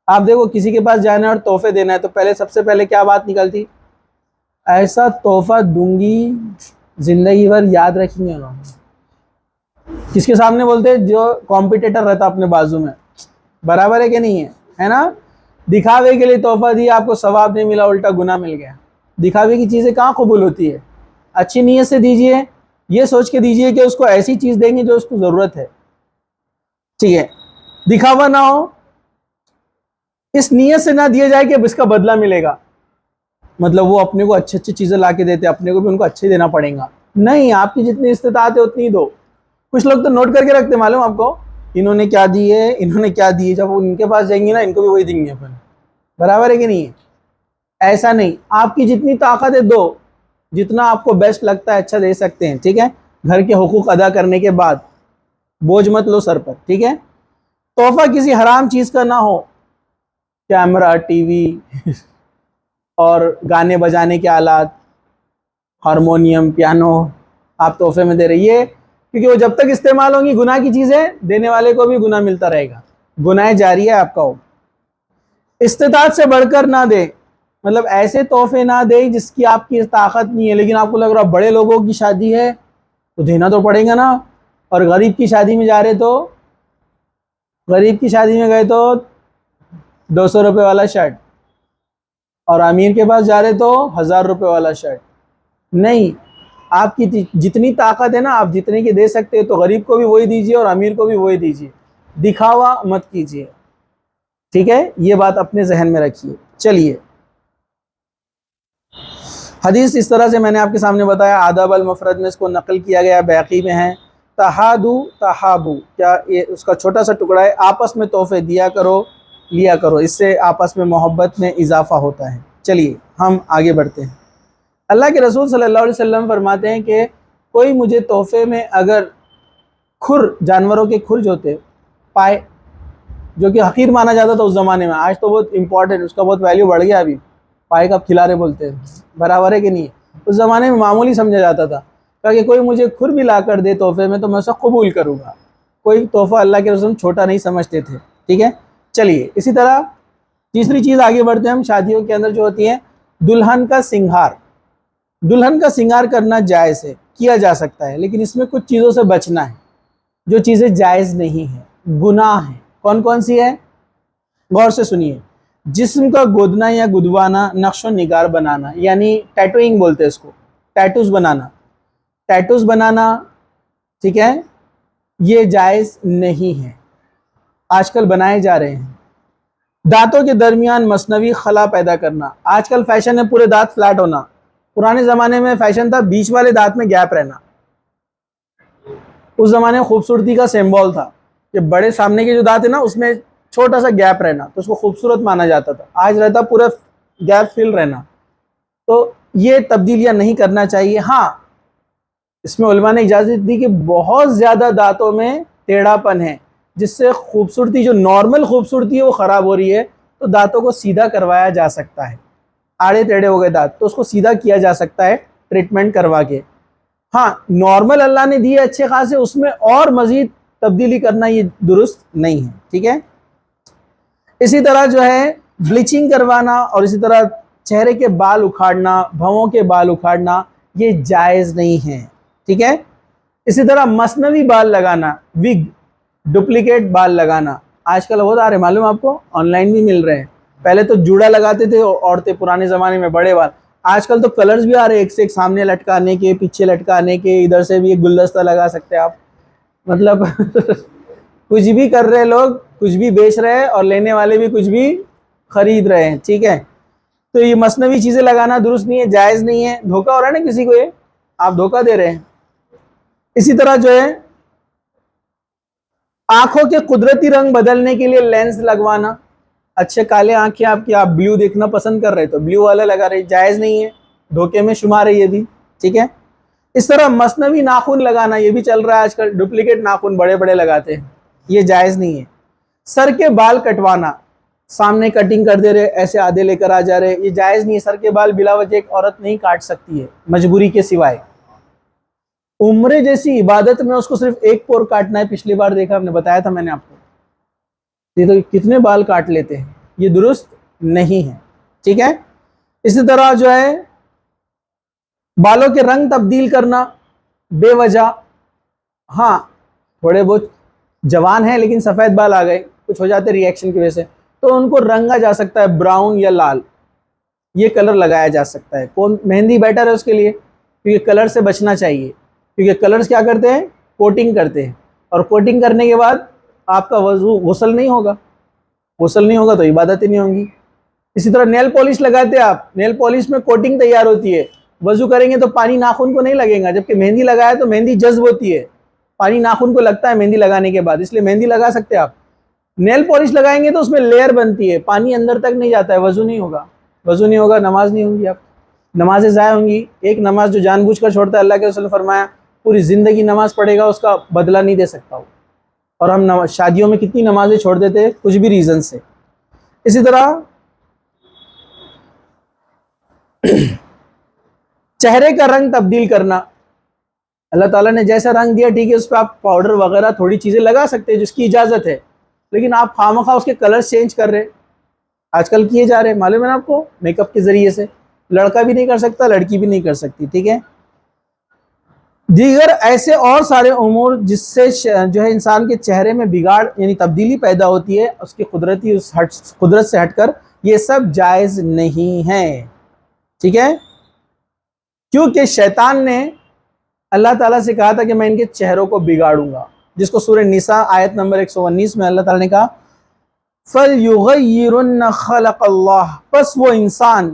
آپ دیکھو کسی کے پاس جانا ہے اور تحفے دینا ہے تو پہلے سب سے پہلے کیا بات نکلتی؟ ایسا تحفہ دوں گی زندگی بھر یاد رکھیں گے انہوں۔ کس کے سامنے بولتے؟ جو کمپیٹیٹر رہتا اپنے بازو میں، برابر ہے کہ نہیں ہے نا؟ دکھاوے کے لیے تحفہ دیا، آپ کو ثواب نہیں ملا، الٹا گناہ مل گیا۔ دکھاوے کی چیزیں کہاں قبول ہوتی ہے؟ اچھی نیت سے دیجئے، یہ سوچ کے دیجئے کہ اس کو ایسی چیز دیں گے جو اس کو ضرورت ہے، ٹھیک ہے، دکھاوا نہ ہو۔ اس نیت سے نہ دیا جائے کہ اب اس کا بدلہ ملے گا، مطلب وہ اپنے کو اچھی اچھی چیزیں لا کے دیتے، اپنے کو بھی ان کو اچھے دینا پڑے گا. نہیں، آپ کی جتنی استطاعت ہے اتنی دو. کچھ لوگ تو نوٹ کر کے رکھتے، معلوم آپ کو، انہوں نے کیا دی ہے، انہوں نے کیا دی ہے، جب ان کے پاس جائیں گے نا ان کو بھی وہی دیں گے اپن. برابر ہے کہ نہیں ہے؟ ایسا نہیں، آپ کی جتنی طاقت ہے دو، جتنا آپ کو بیسٹ لگتا ہے اچھا دے سکتے ہیں. ٹھیک ہے، گھر کے حقوق ادا کرنے کے بعد بوجھ مت لو سر پر. ٹھیک ہے، تحفہ کسی حرام چیز کا نہ ہو، کیمرہ، ٹی وی اور گانے بجانے کے آلات، ہارمونیم، پیانو آپ تحفے میں دے رہی ہے، کیونکہ وہ جب تک استعمال ہوں گی گناہ کی چیزیں، دینے والے کو بھی گناہ ملتا رہے گا، گناہ جاری ہے آپ کا ہو. استطاعت سے بڑھ کر نہ دے، مطلب ایسے تحفے نہ دے جس کی آپ کی طاقت نہیں ہے، لیکن آپ کو لگ رہا بڑے لوگوں کی شادی ہے تو دینا تو پڑے گا نا. اور غریب کی شادی میں جا رہے تو، غریب کی شادی میں گئے تو 200 روپے والا شرٹ، اور امیر کے پاس جا رہے تو 1000 روپے والا شرٹ. نہیں، آپ کی جتنی طاقت ہے نا، آپ جتنے کی دے سکتے ہیں تو غریب کو بھی وہی دیجیے اور امیر کو بھی وہی دیجیے، دکھاوا مت کیجیے. ٹھیک ہے، یہ بات اپنے ذہن میں رکھیے. چلیے، حدیث اس طرح سے میں نے آپ کے سامنے بتایا، آداب المفرد میں اس کو نقل کیا گیا، بیہقی میں ہے. تہادو تہابو، کیا یہ اس کا چھوٹا سا ٹکڑا ہے، آپس میں تحفے دیا کرو، لیا کرو، اس سے آپس میں محبت میں اضافہ ہوتا ہے. چلیے ہم آگے بڑھتے ہیں. اللہ کے رسول صلی اللہ علیہ وسلم فرماتے ہیں کہ کوئی مجھے تحفے میں اگر کھر، جانوروں کے کھر جو ہوتے پائے، جو کہ حقیر مانا جاتا تھا اس زمانے میں، آج تو بہت امپورٹنٹ، اس کا بہت ویلیو بڑھ گیا. ابھی پائے کا کھلارے بولتے ہیں، برابر ہے کہ نہیں؟ اس زمانے میں معمولی سمجھا جاتا تھا کہ کوئی مجھے کھر بھی لا کر دے تحفے میں تو میں اسے قبول کروں گا. کوئی تحفہ اللہ کے رسول چھوٹا نہیں سمجھتے تھے. ٹھیک ہے، چلیے اسی طرح تیسری چیز آگے بڑھتے ہیں ہم. شادیوں کے اندر جو ہوتی ہے دلہن کا سنگھار. دلہن کا سنگھار کرنا جائز ہے، کیا جا سکتا ہے، لیکن اس میں کچھ چیزوں سے بچنا ہے جو چیزیں جائز نہیں ہیں، گناہ ہیں. کون کون سی ہے؟ غور سے سنیے. جسم کا گودنا یا گدوانا، نقش و نگار بنانا، یعنی ٹیٹوئنگ بولتے ہیں اس کو، ٹیٹوز بنانا. ٹیٹوز بنانا، ٹھیک ہے، یہ جائز نہیں ہے، آج کل بنائے جا رہے ہیں. دانتوں کے درمیان مصنوعی خلا پیدا کرنا، آج کل فیشن ہے پورے دانت فلیٹ ہونا. پرانے زمانے میں فیشن تھا بیچ والے دانت میں گیپ رہنا. اس زمانے میں خوبصورتی کا سمبول تھا کہ بڑے سامنے کے جو دانت ہے نا اس میں چھوٹا سا گیپ رہنا تو اس کو خوبصورت مانا جاتا تھا. آج رہتا پورا گیپ فل رہنا. تو یہ تبدیلیاں نہیں کرنا چاہیے. ہاں، اس میں علماء نے اجازت دی کہ بہت زیادہ دانتوں میں ٹیڑھا پن ہے جس سے خوبصورتی، جو نارمل خوبصورتی ہے وہ خراب ہو رہی ہے، تو دانتوں کو سیدھا کروایا جا سکتا ہے. آڑے ٹیڑھے ہو گئے دانت تو اس کو سیدھا کیا جا سکتا ہے ٹریٹمنٹ کروا کے. ہاں، نارمل اللہ نے دیے اچھے خاصے، اس میں اور مزید تبدیلی کرنا یہ درست نہیں ہے. ٹھیک ہے، اسی طرح جو ہے بلیچنگ کروانا اور اسی طرح چہرے کے بال اکھاڑنا، بھووں کے بال اکھاڑنا، یہ جائز نہیں ہے. ٹھیک ہے، اسی طرح مصنوعی بال لگانا، وگ، ڈپلیکیٹ بال لگانا، آج کل بہت آ رہے ہیں، معلوم آپ کو، آن لائن بھی مل رہے ہیں. پہلے تو جوڑا لگاتے تھے عورتیں پرانے زمانے میں بڑے بال، آج کل تو کلرز بھی آ رہے ہیں، ایک سے ایک، سامنے لٹکانے کے، پیچھے لٹکانے کے، ادھر سے بھی ایک گلدستہ لگا سکتے ہیں آپ. مطلب کچھ بھی کر رہے لوگ، کچھ بھی بیچ رہے ہیں اور لینے والے بھی کچھ بھی خرید رہے ہیں. ٹھیک ہے، تو یہ مصنوعی چیزیں لگانا درست نہیں ہے، جائز نہیں ہے. دھوکہ ہو رہا ہے نا کسی کو، یہ آپ دھوکہ دے رہے ہیں. اسی طرح جو ہے آنکھوں کے قدرتی رنگ بدلنے کے لیے لینس لگوانا. اچھے کالے آنکھیں آپ کی، آپ بلیو دیکھنا پسند کر رہے تو بلیو والا لگا رہے، جائز نہیں ہے، دھوکے میں شمار ہے یہ بھی. ٹھیک ہے، اس طرح مصنوعی ناخن لگانا، یہ بھی چل رہا ہے آج کل، ڈپلیکیٹ ناخن بڑے بڑے لگاتے ہیں، یہ جائز نہیں ہے. سر کے بال کٹوانا، سامنے کٹنگ کر دے رہے، ایسے آدھے لے کر آ جا رہے، یہ جائز نہیں ہے. سر کے بال بلا وجہ ایک عورت نہیں کاٹ سکتی ہے مجبوری کے سوائے. عمرے جیسی عبادت میں اس کو صرف ایک پور کاٹنا ہے. پچھلی بار دیکھا ہم نے، بتایا تھا میں نے آپ کو، یہ تو کتنے بال کاٹ لیتے ہیں، یہ درست نہیں ہے. ٹھیک ہے، اسی طرح جو ہے بالوں کے رنگ تبدیل کرنا بے وجہ. ہاں، تھوڑے بہت جوان ہیں لیکن سفید بال آ گئے، کچھ ہو جاتے ریئیکشن کی وجہ سے، تو ان کو رنگا جا سکتا ہے، براؤن یا لال، یہ کلر لگایا جا سکتا ہے. کون مہندی بیٹر ہے اس کے لیے، کیونکہ کلر سے بچنا چاہیے، کیونکہ کلرز کیا کرتے ہیں، کوٹنگ کرتے ہیں، اور کوٹنگ کرنے کے بعد آپ کا وضو غسل نہیں ہوگا. غسل نہیں ہوگا تو عبادت ہی نہیں ہوں گی۔ اسی طرح نیل پالش لگاتے ہیں آپ، نیل پالش میں کوٹنگ تیار ہوتی ہے، وضو کریں گے تو پانی ناخن کو نہیں لگے گا، جبکہ مہندی لگایا تو مہندی جذب ہوتی ہے، پانی ناخن کو لگتا ہے مہندی لگانے کے بعد، اس لیے مہندی لگا سکتے ہیں آپ۔ نیل پالش لگائیں گے تو اس میں لیئر بنتی ہے، پانی اندر تک نہیں جاتا ہے، وضو نہیں ہوگا، وضو نہیں ہوگا، نماز نہیں ہوگی، آپ نمازیں ضائع ہوں گی۔ ایک نماز جو جان بوجھ کر چھوڑتا ہے، اللہ کے رسول نے فرمایا پوری زندگی نماز پڑھے گا، اس کا بدلہ نہیں دے سکتا وہ۔ اور ہم شادیوں میں کتنی نمازیں چھوڑ دیتے ہیں کچھ بھی ریزن سے۔ اسی طرح چہرے کا رنگ تبدیل کرنا، اللہ تعالیٰ نے جیسا رنگ دیا ٹھیک ہے، اس پہ آپ پاؤڈر وغیرہ تھوڑی چیزیں لگا سکتے ہیں جس کی اجازت ہے، لیکن آپ خواہ اس کے کلرز چینج کر رہے، آج کل کیے جا رہے، معلوم ہے نا آپ کو، میک اپ کے ذریعے سے لڑکا بھی نہیں کر سکتا، لڑکی بھی نہیں کر سکتی، ٹھیک ہے۔ دیگر ایسے اور سارے امور جس سے جو ہے انسان کے چہرے میں بگاڑ یعنی تبدیلی پیدا ہوتی ہے اس کی قدرت سے ہٹ کر، یہ سب جائز نہیں ہے، ٹھیک ہے۔ کیونکہ شیطان نے اللہ تعالیٰ سے کہا تھا کہ میں ان کے چہروں کو بگاڑوں گا، جس کو سورہ نساء آیت نمبر 119 میں اللہ تعالیٰ نے کہا فَلْيُغَيِّرُنَّ خَلَقَ اللَّهِ، پس وہ انسان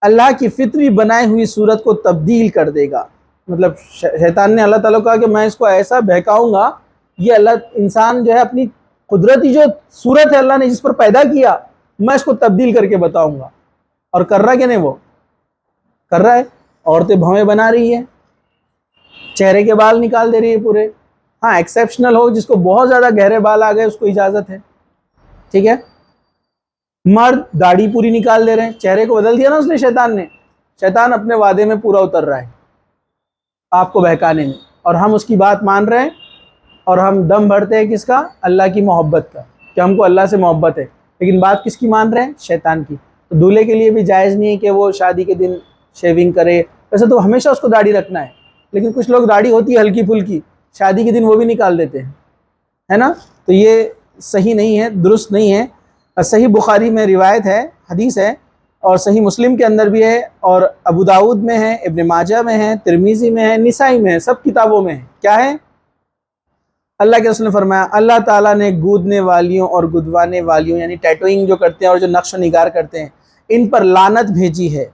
اللہ کی فطری بنائی ہوئی صورت کو تبدیل کر دے گا۔ مطلب شیطان نے اللہ تعالیٰ کو کہا کہ میں اس کو ایسا بہکاؤں گا، یہ اللہ انسان جو ہے اپنی قدرتی جو صورت ہے اللہ نے جس پر پیدا کیا، میں اس کو تبدیل کر کے بتاؤں گا۔ اور کر رہا کہ نہیں، وہ کر رہا ہے، عورتیں بھویں بنا رہی ہے، چہرے کے بال نکال دے رہی ہے پورے، ہاں ایکسیپشنل ہو جس کو بہت زیادہ گہرے بال آ گئے اس کو اجازت ہے، ٹھیک ہے۔ مرد داڑھی پوری نکال دے رہے ہیں، چہرے کو بدل دیا نا اس نے، شیطان اپنے وعدے میں پورا اتر رہا ہے آپ کو بہکانے میں، اور ہم اس کی بات مان رہے ہیں، اور ہم دم بھرتے ہیں کس کا، اللہ کی محبت کا، کہ ہم کو اللہ سے محبت ہے، لیکن بات کس کی مان رہے ہیں، شیطان کی۔ تو دولہے کے لیے بھی جائز نہیں ہے کہ وہ شادی کے دن شیونگ کرے، ویسے تو ہمیشہ اس کو داڑھی رکھنا ہے، لیکن کچھ لوگ داڑھی ہوتی ہے ہلکی پھلکی، شادی کے دن وہ بھی نکال دیتے ہیں، ہے نا، تو یہ صحیح نہیں ہے، درست نہیں ہے۔ صحیح بخاری میں روایت ہے، حدیث ہے، اور صحیح مسلم کے اندر بھی ہے، اور ابو داؤد میں ہے، ابن ماجہ میں ہے، ترمذی میں ہے، نسائی میں ہے، سب کتابوں میں ہے۔ کیا ہے؟ اللہ کے رسول نے فرمایا اللہ تعالیٰ نے گودنے والیوں اور گدوانے والیوں یعنی ٹیٹوئنگ جو کرتے ہیں اور جو نقش و نگار کرتے ہیں ان پر لعنت بھیجی ہے،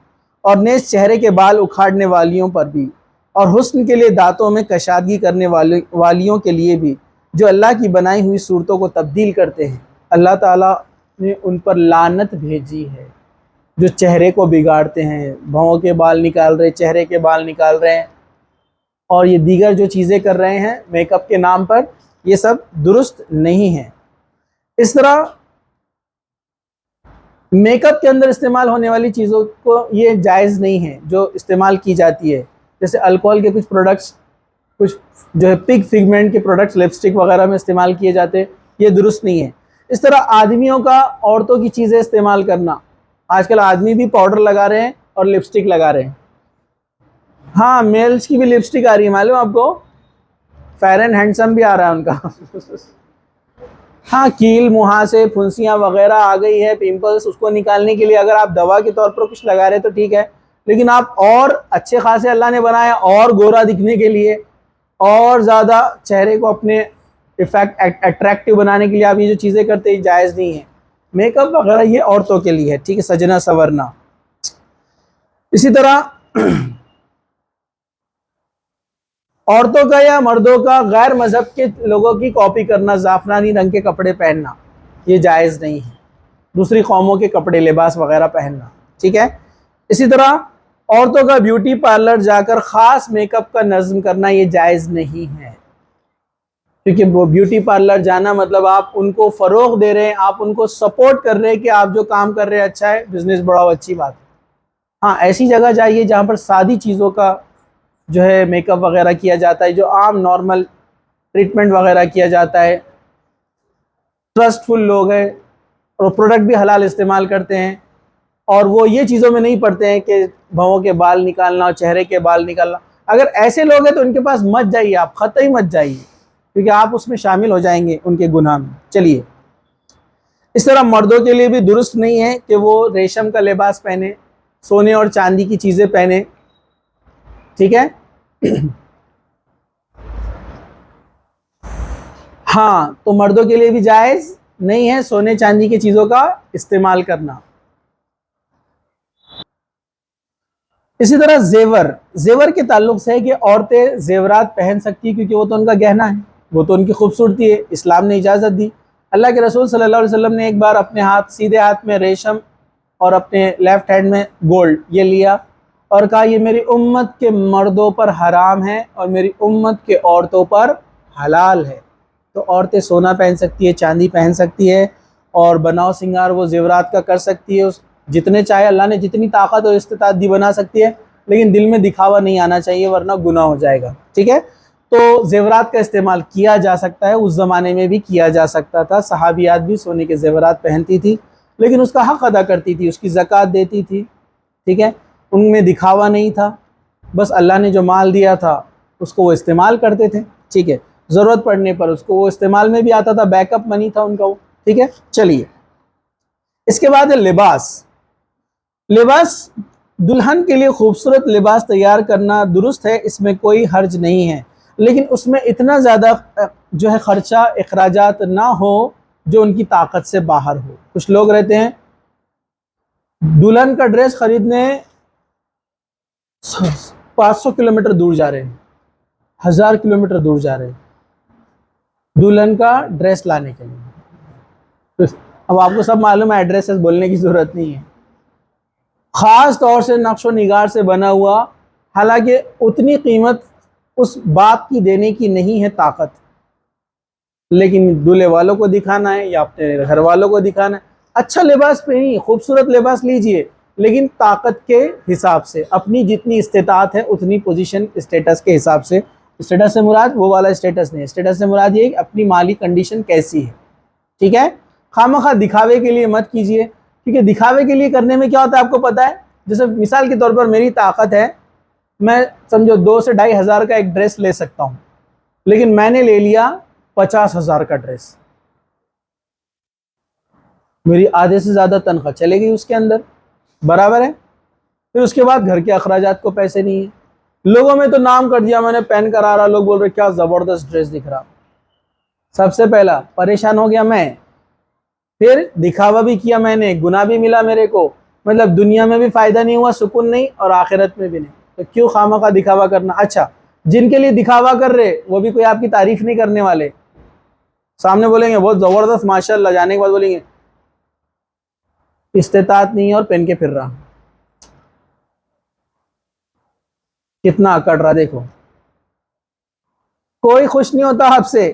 اور نیز چہرے کے بال اکھاڑنے والیوں پر بھی، اور حسن کے لیے دانتوں میں کشادگی کرنے والیوں کے لیے بھی، جو اللہ کی بنائی ہوئی صورتوں کو تبدیل کرتے ہیں، اللہ تعالیٰ نے ان پر لعنت بھیجی ہے۔ جو چہرے کو بگاڑتے ہیں، بھووں کے بال نکال رہے، چہرے کے بال نکال رہے ہیں، اور یہ دیگر جو چیزیں کر رہے ہیں میک اپ کے نام پر، یہ سب درست نہیں ہیں۔ اس طرح میک اپ کے اندر استعمال ہونے والی چیزوں کو یہ جائز نہیں ہے جو استعمال کی جاتی ہے، جیسے الکوہل کے کچھ پروڈکٹس، کچھ جو ہے پگ فگمنٹ کے پروڈکٹس لپسٹک وغیرہ میں استعمال کیے جاتے ہیں، یہ درست نہیں ہے۔ اس طرح آدمیوں کا عورتوں کی چیزیں استعمال کرنا، آج کل آدمی بھی پاؤڈر لگا رہے ہیں اور لپسٹک لگا رہے ہیں، ہاں میلز کی بھی لپسٹک آ رہی ہے، معلوم آپ کو، فیئر اینڈ ہینڈسم بھی آ رہا ہے ان کا ہاں کیل مہاسے پھنسیاں وغیرہ آ گئی ہے، پمپلس، اس کو نکالنے کے لیے اگر آپ دوا کے طور پر کچھ لگا رہے تو ٹھیک ہے، لیکن آپ اور اچھے خاصے اللہ نے بنایا اور گورا دکھنے کے لیے اور زیادہ چہرے کو اپنے اٹریکٹیو بنانے کے لیے آپ یہ جو چیزیں کرتے ہیں جائز نہیں ہے۔ میک اپ وغیرہ یہ عورتوں کے لیے ہے، ٹھیک ہے، سجنا سورنا۔ اسی طرح عورتوں کا یا مردوں کا غیر مذہب کے لوگوں کی کاپی کرنا، زعفرانی رنگ کے کپڑے پہننا، یہ جائز نہیں ہے، دوسری قوموں کے کپڑے لباس وغیرہ پہننا، ٹھیک ہے۔ اسی طرح عورتوں کا بیوٹی پارلر جا کر خاص میک اپ کا نظم کرنا، یہ جائز نہیں ہے، کیونکہ وہ بیوٹی پارلر جانا مطلب آپ ان کو فروغ دے رہے ہیں، آپ ان کو سپورٹ کر رہے ہیں کہ آپ جو کام کر رہے ہیں اچھا ہے، بزنس بڑھاؤ، اچھی بات ہے۔ ہاں ایسی جگہ جائیے جہاں پر سادی چیزوں کا جو ہے میک اپ وغیرہ کیا جاتا ہے، جو عام نارمل ٹریٹمنٹ وغیرہ کیا جاتا ہے، ٹرسٹ فل لوگ ہیں اور پروڈکٹ بھی حلال استعمال کرتے ہیں، اور وہ یہ چیزوں میں نہیں پڑتے ہیں کہ بھووں کے بال نکالنا اور چہرے کے بال نکالنا۔ اگر ایسے لوگ ہیں تو ان کے پاس مت جائیے، آپ قطعی مت جائیے، کیونکہ آپ اس میں شامل ہو جائیں گے ان کے گناہ میں۔ چلیے، اس طرح مردوں کے لیے بھی درست نہیں ہے کہ وہ ریشم کا لباس پہنے، سونے اور چاندی کی چیزیں پہنے، ٹھیک ہے۔ ہاں تو مردوں کے لیے بھی جائز نہیں ہے سونے چاندی کی چیزوں کا استعمال کرنا۔ اسی طرح زیور کے تعلق سے ہے کہ عورتیں زیورات پہن سکتی ہیں کیونکہ وہ تو ان کا گہنا ہے، وہ تو ان کی خوبصورتی ہے، اسلام نے اجازت دی۔ اللہ کے رسول صلی اللہ علیہ وسلم نے ایک بار اپنے سیدھے ہاتھ میں ریشم اور اپنے لیفٹ ہینڈ میں گولڈ یہ لیا اور کہا یہ میری امت کے مردوں پر حرام ہے اور میری امت کے عورتوں پر حلال ہے۔ تو عورتیں سونا پہن سکتی ہے، چاندی پہن سکتی ہے اور بناؤ سنگار وہ زیورات کا کر سکتی ہے، جتنے چاہے اللہ نے جتنی طاقت اور استطاعت دی بنا سکتی ہے، لیکن دل میں دکھاوا نہیں آنا چاہیے ورنہ گناہ ہو جائے گا، ٹھیک ہے؟ تو زیورات کا استعمال کیا جا سکتا ہے، اس زمانے میں بھی کیا جا سکتا تھا، صحابیات بھی سونے کے زیورات پہنتی تھی لیکن اس کا حق ادا کرتی تھی، اس کی زکوٰۃ دیتی تھی، ٹھیک ہے؟ ان میں دکھاوا نہیں تھا، بس اللہ نے جو مال دیا تھا اس کو وہ استعمال کرتے تھے، ٹھیک ہے؟ ضرورت پڑنے پر اس کو وہ استعمال میں بھی آتا تھا، بیک اپ منی تھا ان کا وہ، ٹھیک ہے؟ چلیے اس کے بعد ہے لباس دلہن کے لیے خوبصورت لباس تیار کرنا درست ہے، اس میں کوئی حرج نہیں ہے، لیکن اس میں اتنا زیادہ جو ہے خرچہ اخراجات نہ ہو جو ان کی طاقت سے باہر ہو۔ کچھ لوگ رہتے ہیں دلہن کا ڈریس خریدنے 500 کلومیٹر دور جا رہے ہیں، 1000 کلومیٹر دور جا رہے ہیں دلہن کا ڈریس لانے کے لیے۔ اب آپ کو سب معلوم ہے، ایڈریس بولنے کی ضرورت نہیں ہے، خاص طور سے نقش و نگار سے بنا ہوا، حالانکہ اتنی قیمت اس باپ کی دینے کی نہیں ہے طاقت، لیکن دولہے والوں کو دکھانا ہے یا اپنے گھر والوں کو دکھانا ہے۔ اچھا لباس پہنیے، خوبصورت لباس لیجئے، لیکن طاقت کے حساب سے، اپنی جتنی استطاعت ہے اتنی پوزیشن اسٹیٹس کے حساب سے۔ اسٹیٹس سے مراد وہ والا اسٹیٹس نہیں ہے، اسٹیٹس سے مراد یہ ہے کہ اپنی مالی کنڈیشن کیسی ہے، ٹھیک ہے؟ خواہ دکھاوے کے لیے مت کیجئے، کیونکہ دکھاوے کے لیے کرنے میں کیا ہوتا ہے آپ کو پتہ ہے؟ جیسے مثال کے طور پر میری طاقت ہے، میں سمجھو 2 سے 2,500 کا ایک ڈریس لے سکتا ہوں، لیکن میں نے لے لیا 50,000 کا ڈریس، میری آدھے سے زیادہ تنخواہ چلے گئی اس کے اندر، برابر ہے؟ پھر اس کے بعد گھر کے اخراجات کو پیسے نہیں ہیں، لوگوں میں تو نام کر دیا میں نے پہن کر آ رہا، لوگ بول رہے کیا زبردست ڈریس دکھ رہا، سب سے پہلا پریشان ہو گیا میں، پھر دکھاوا بھی کیا میں نے، گناہ بھی ملا میرے کو، مطلب دنیا میں بھی فائدہ نہیں ہوا، سکون نہیں، اور آخرت میں بھی نہیں، تو کیوں خواہ دکھاوا کرنا؟ اچھا جن کے لیے دکھاوا کر رہے وہ بھی کوئی آپ کی تعریف نہیں کرنے والے، سامنے بولیں گے بہت زبردست ماشاءاللہ، جانے کے بعد بولیں گے استطاعت نہیں ہے اور پہن کے پھر رہا، کتنا اکڑ رہا دیکھو۔ کوئی خوش نہیں ہوتا آپ سے،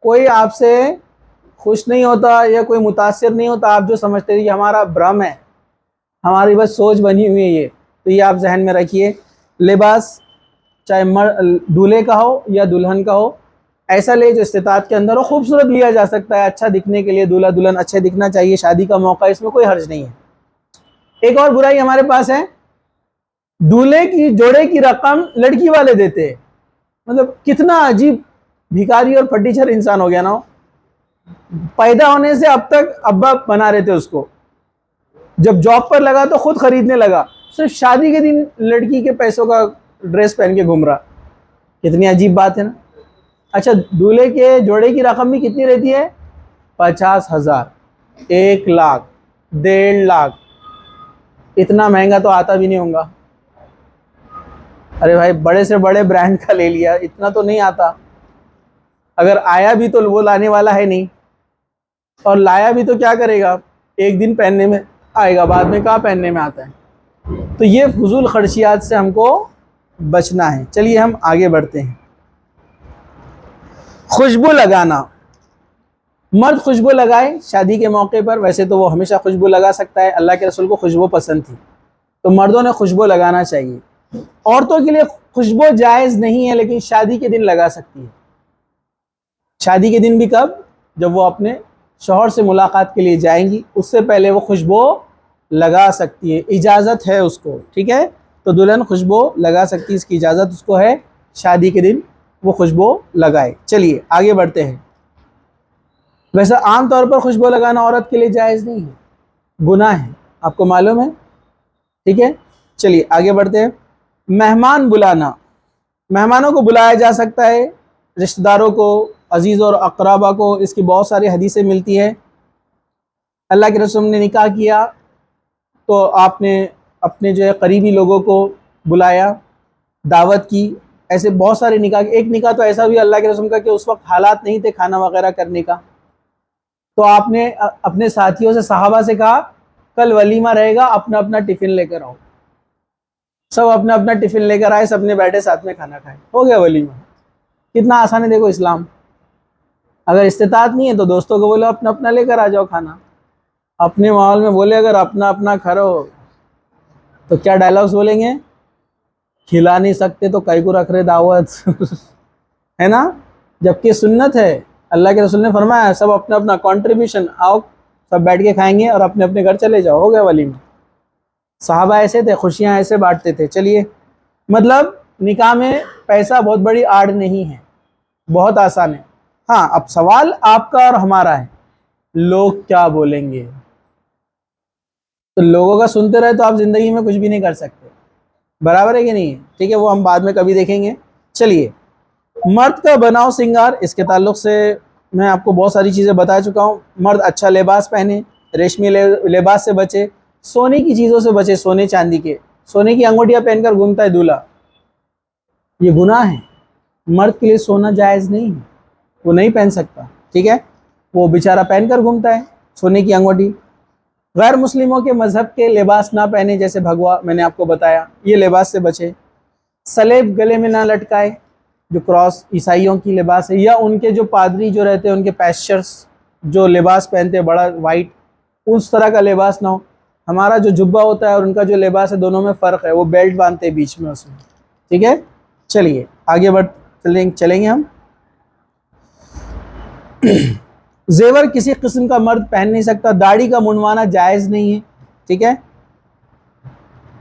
کوئی آپ سے خوش نہیں ہوتا یا کوئی متاثر نہیں ہوتا، آپ جو سمجھتے ہیں کہ ہمارا برم ہے، ہماری بس سوچ بنی ہوئی ہے یہ، تو یہ آپ ذہن میں رکھیے۔ لباس چاہے دولہے کا ہو یا دلہن کا ہو، ایسا لے جو استطاعت کے اندر ہو، خوبصورت لیا جا سکتا ہے، اچھا دکھنے کے لیے دولہا دلہن اچھے دکھنا چاہیے، شادی کا موقع، اس میں کوئی حرج نہیں ہے۔ ایک اور برائی ہمارے پاس ہے، دولہے کی جوڑے کی رقم لڑکی والے دیتے ہیں، مطلب کتنا عجیب بھیکاری اور پھٹیچر انسان ہو گیا نا، پیدا ہونے سے اب تک ابا بنا رہے تھے اس کو، جب جاب پر لگا تو خود خریدنے لگا، صرف شادی کے دن لڑکی کے پیسوں کا ڈریس پہن کے گھوم رہا، کتنی عجیب بات ہے نا۔ اچھا دولہے کے جوڑے کی رقم بھی کتنی رہتی ہے؟ 50,000، 1,00,000، 1,50,000، اتنا مہنگا تو آتا بھی نہیں ہوگا، ارے بھائی بڑے سے بڑے برانڈ کا لے لیا، اتنا تو نہیں آتا، اگر آیا بھی تو وہ لانے والا ہے نہیں، اور لایا بھی تو کیا کرے گا، ایک دن پہننے میں آئے گا، بعد میں کہاں پہننے میں آتا ہے، تو یہ فضول خرچیات سے ہم کو بچنا ہے۔ چلیے ہم آگے بڑھتے ہیں۔ خوشبو لگانا، مرد خوشبو لگائے شادی کے موقع پر، ویسے تو وہ ہمیشہ خوشبو لگا سکتا ہے، اللہ کے رسول کو خوشبو پسند تھی، تو مردوں نے خوشبو لگانا چاہیے۔ عورتوں کے لیے خوشبو جائز نہیں ہے، لیکن شادی کے دن لگا سکتی ہے۔ شادی کے دن بھی کب؟ جب وہ اپنے شوہر سے ملاقات کے لیے جائیں گی، اس سے پہلے وہ خوشبو لگا سکتی ہے، اجازت ہے اس کو، ٹھیک ہے؟ تو دلہن خوشبو لگا سکتی ہے، اس کی اجازت اس کو ہے، شادی کے دن وہ خوشبو لگائے۔ چلیے آگے بڑھتے ہیں۔ ویسے عام طور پر خوشبو لگانا عورت کے لیے جائز نہیں ہے، گناہ ہے، آپ کو معلوم ہے، ٹھیک ہے؟ چلیے آگے بڑھتے ہیں۔ مہمان بلانا، مہمانوں کو بلایا جا سکتا ہے، رشتہ داروں کو، عزیز اور اقربا کو، اس کی بہت ساری حدیثیں ملتی ہیں، اللہ کے رسول نے نکاح کیا تو آپ نے اپنے جو ہے قریبی لوگوں کو بلایا، دعوت کی. ایسے بہت سارے نکاح، ایک نکاح تو ایسا بھی اللہ کے رسول کا کہ اس وقت حالات نہیں تھے کھانا وغیرہ کرنے کا، تو آپ نے اپنے ساتھیوں سے، صحابہ سے کہا کل ولیمہ رہے گا، اپنا اپنا ٹفن لے کر آؤ. سب اپنا اپنا ٹفن لے کر آئے، سب نے بیٹھے ساتھ میں کھانا کھائے، ہو گیا ولیمہ. کتنا آسان ہے دیکھو اسلام. اگر استطاعت نہیں ہے تو دوستوں کو بولو اپنا اپنا لے کر آ جاؤ کھانا. اپنے ماحول میں بولے اگر اپنا اپنا کھاؤ تو کیا ڈائلاگس بولیں گے؟ کھلا نہیں سکتے تو کئی کو رکھ رہے دعوت ہے نا. جبکہ سنت ہے، اللہ کے رسول نے فرمایا سب اپنا اپنا کنٹریبیوشن، آؤ سب بیٹھ کے کھائیں گے اور اپنے اپنے گھر چلے جاؤ، ہو گیا ولیمہ. صحابہ ایسے تھے، خوشیاں ایسے بانٹتے تھے. چلیے، مطلب نکاح میں پیسہ بہت بڑی آڑ نہیں ہے، بہت آسان ہے. ہاں اب سوال آپ کا اور ہمارا ہے، لوگ کیا بولیں گے. تو لوگوں کا سنتے رہے تو آپ زندگی میں کچھ بھی نہیں کر سکتے، برابر ہے کہ نہیں ہے؟ ٹھیک ہے، وہ ہم بعد میں کبھی دیکھیں گے. چلیے، مرد کا بناؤ سنگار، اس کے تعلق سے میں آپ کو بہت ساری چیزیں بتا چکا ہوں. مرد اچھا لباس پہنے، ریشمی لباس سے بچے، سونے کی چیزوں سے بچے، سونے چاندی کے. سونے کی انگوٹیاں پہن کر گھومتا ہے دولہا، یہ گناہ ہے. مرد کے لیے سونا جائز نہیں ہے، وہ نہیں پہن سکتا. ٹھیک ہے، وہ بیچارہ پہن کر گھومتا ہے سونے کی انگوٹی. غیر مسلموں کے مذہب کے لباس نہ پہنے، جیسے بھگوا میں نے آپ کو بتایا، یہ لباس سے بچے. سلیب گلے میں نہ لٹکائے، جو کراس عیسائیوں کی لباس ہے، یا ان کے جو پادری جو رہتے ہیں ان کے پیسچرز جو لباس پہنتے ہیں بڑا وائٹ، اس طرح کا لباس نہ ہو. ہمارا جو جبہ ہوتا ہے اور ان کا جو لباس ہے دونوں میں فرق ہے، وہ بیلٹ باندھتے ہیں بیچ میں اس میں. ٹھیک ہے، چلیے آگے چلیں گے ہم. زیور کسی قسم کا مرد پہن نہیں سکتا، داڑھی کا منڈوانا جائز نہیں ہے. ٹھیک ہے،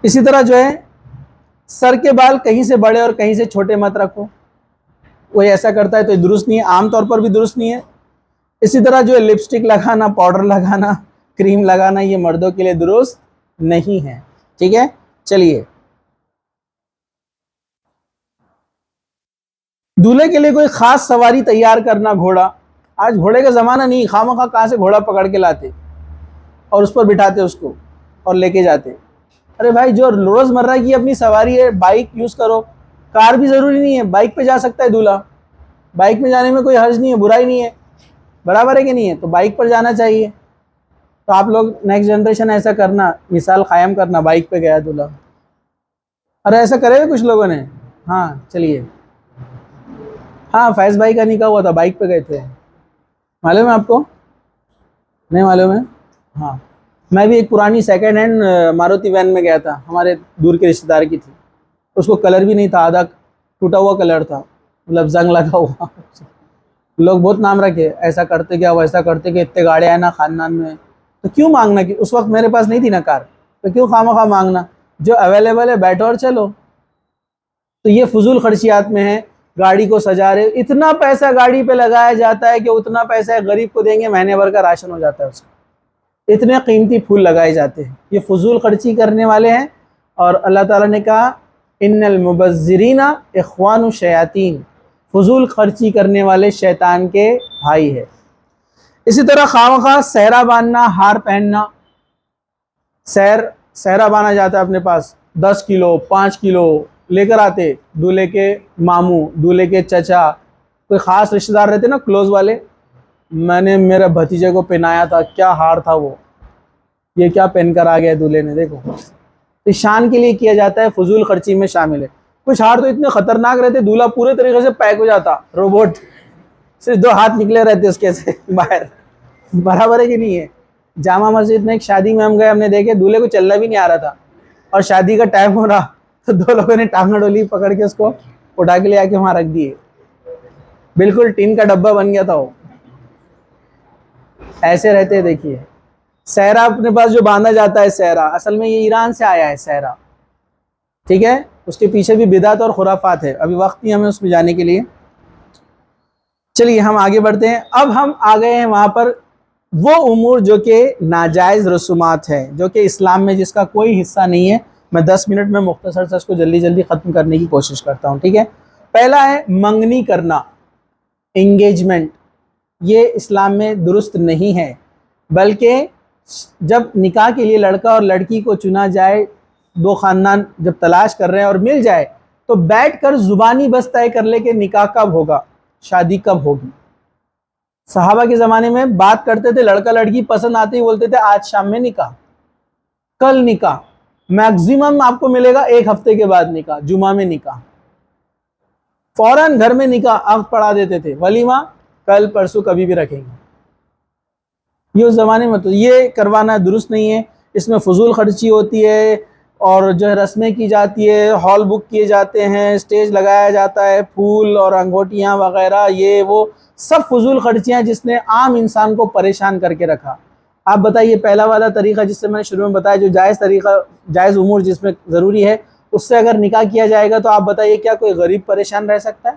اسی طرح جو ہے سر کے بال کہیں سے بڑے اور کہیں سے چھوٹے مت رکھو، کوئی ایسا کرتا ہے تو یہ درست نہیں ہے، عام طور پر بھی درست نہیں ہے. اسی طرح جو ہے لپسٹک لگانا، پاؤڈر لگانا، کریم لگانا، یہ مردوں کے لیے درست نہیں ہے. ٹھیک ہے، چلیے. دولہے کے لیے کوئی خاص سواری تیار کرنا، گھوڑا. آج گھوڑے کا زمانہ نہیں، خواہ کہاں سے گھوڑا پکڑ کے لاتے اور اس پر بٹھاتے اس کو اور لے کے جاتے. ارے بھائی، جو روز مرہ کی اپنی سواری ہے، بائک یوز کرو. کار بھی ضروری نہیں ہے، بائک پہ جا سکتا ہے دولہا، بائک میں جانے میں کوئی حرج نہیں ہے، برائی نہیں ہے، برابر ہے کہ نہیں ہے؟ تو بائک پر جانا چاہیے. تو آپ لوگ نیکسٹ جنریشن ایسا کرنا، مثال قائم کرنا، بائک پہ گیا دولہا. ارے ایسا کرے گا کچھ لوگوں نے. ہاں چلیے. ہاں فیض بھائی کا نکاح ہوا تھا، بائک پہ گئے تھے، معلوم ہے آپ کو؟ نہیں معلوم ہے؟ ہاں، میں بھی ایک پرانی سیکنڈ ہینڈ ماروتی وین میں گیا تھا، ہمارے دور کے رشتہ دار کی تھی. اس کو کلر بھی نہیں تھا، آدھا ٹوٹا ہوا کلر تھا، مطلب زنگ لگا ہوا. لوگ بہت نام رکھے، ایسا کرتے کیا، ویسا کرتے کہ اتنے گاڑیاں ہیں نا خاندان میں، تو کیوں مانگنا؟ کہ اس وقت میرے پاس نہیں تھی نا کار، تو کیوں خواہ مانگنا؟ جو اویلیبل ہے بیٹھو اور چلو. تو یہ فضول خرچیات میں ہے. گاڑی کو سجا رہے، اتنا پیسہ گاڑی پہ لگایا جاتا ہے کہ اتنا پیسہ غریب کو دیں گے مہینے بھر کا راشن ہو جاتا ہے اس کا. اتنے قیمتی پھول لگائے جاتے ہیں، یہ فضول خرچی کرنے والے ہیں. اور اللہ تعالیٰ نے کہا ان المبذرین اخوان الشیاطین، فضول خرچی کرنے والے شیطان کے بھائی ہے. اسی طرح خواہ سہرا باندھنا، ہار پہننا. سہرا باندھا جاتا ہے اپنے پاس، 10 کلو 5 کلو لے کر آتے دولہے کے ماموں، دولہے کے چچا، کوئی خاص رشتہ دار رہتے نا کلوز والے. میں نے میرے بھتیجے کو پہنایا تھا، کیا ہار تھا وہ، یہ کیا پہن کر آ گیا دولہے نے، دیکھو. اس شان کے لیے کیا جاتا ہے، فضول خرچی میں شامل ہے. کچھ ہار تو اتنے خطرناک رہتے، دولہا پورے طریقے سے پیک ہو جاتا، روبوٹ، صرف 2 ہاتھ نکلے رہتے اس کے سے باہر. برابر ہے کہ نہیں ہے؟ جامع مسجد میں ایک شادی میں ہم گئے، ہم نے دیکھے دولہے کو چلنا بھی نہیں آ رہا تھا، اور شادی کا ٹائم ہو رہا تو 2 لوگوں نے ٹانگا ڈولی پکڑ کے اس کو اٹھا کے لے آ کے وہاں رکھ دیے. بالکل ٹین کا ڈبہ بن گیا تھا وہ. ایسے رہتے. دیکھیے سہرا اپنے پاس جو باندھا جاتا ہے، سہرا اصل میں یہ ایران سے آیا ہے سہرا. ٹھیک ہے، اس کے پیچھے بھی بدعت اور خرافات ہے، ابھی وقت نہیں ہمیں اس میں جانے کے لیے. چلیے ہم آگے بڑھتے ہیں. اب ہم آ گئے ہیں وہاں پر وہ امور جو کہ ناجائز رسومات ہیں، جو کہ اسلام میں جس کا کوئی حصہ نہیں ہے. میں 10 منٹ میں مختصر سے اس کو جلدی ختم کرنے کی کوشش کرتا ہوں. ٹھیک ہے، پہلا ہے منگنی کرنا، انگیجمنٹ. یہ اسلام میں درست نہیں ہے، بلکہ جب نکاح کے لیے لڑکا اور لڑکی کو چنا جائے، دو خاندان جب تلاش کر رہے ہیں اور مل جائے تو بیٹھ کر زبانی بس طے کر لے کہ نکاح کب ہوگا، شادی کب ہوگی۔ صحابہ کے زمانے میں بات کرتے تھے، لڑکا لڑکی پسند آتے ہی بولتے تھے آج شام میں نکاح، کل نکاح، میکزیمم آپ کو ملے گا ایک ہفتے کے بعد نکاح، جمعہ میں نکاح، فوراً گھر میں نکاح عقد پڑھا دیتے تھے، ولیمہ کل پرسوں کبھی بھی رکھیں گے۔ یہ اس زمانے میں تو یہ کروانا درست نہیں ہے، اس میں فضول خرچی ہوتی ہے، اور جو ہے رسمیں کی جاتی ہے، ہال بک کیے جاتے ہیں، اسٹیج لگایا جاتا ہے، پھول اور انگوٹیاں وغیرہ، یہ وہ سب فضول خرچیاں جس نے عام انسان کو پریشان کر کے رکھا۔ آپ بتائیے پہلا والا طریقہ جس سے میں نے شروع میں بتایا، جو جائز طریقہ، جائز امور جس میں ضروری ہے، اس سے اگر نکاح کیا جائے گا تو آپ بتائیے کیا کوئی غریب پریشان رہ سکتا ہے؟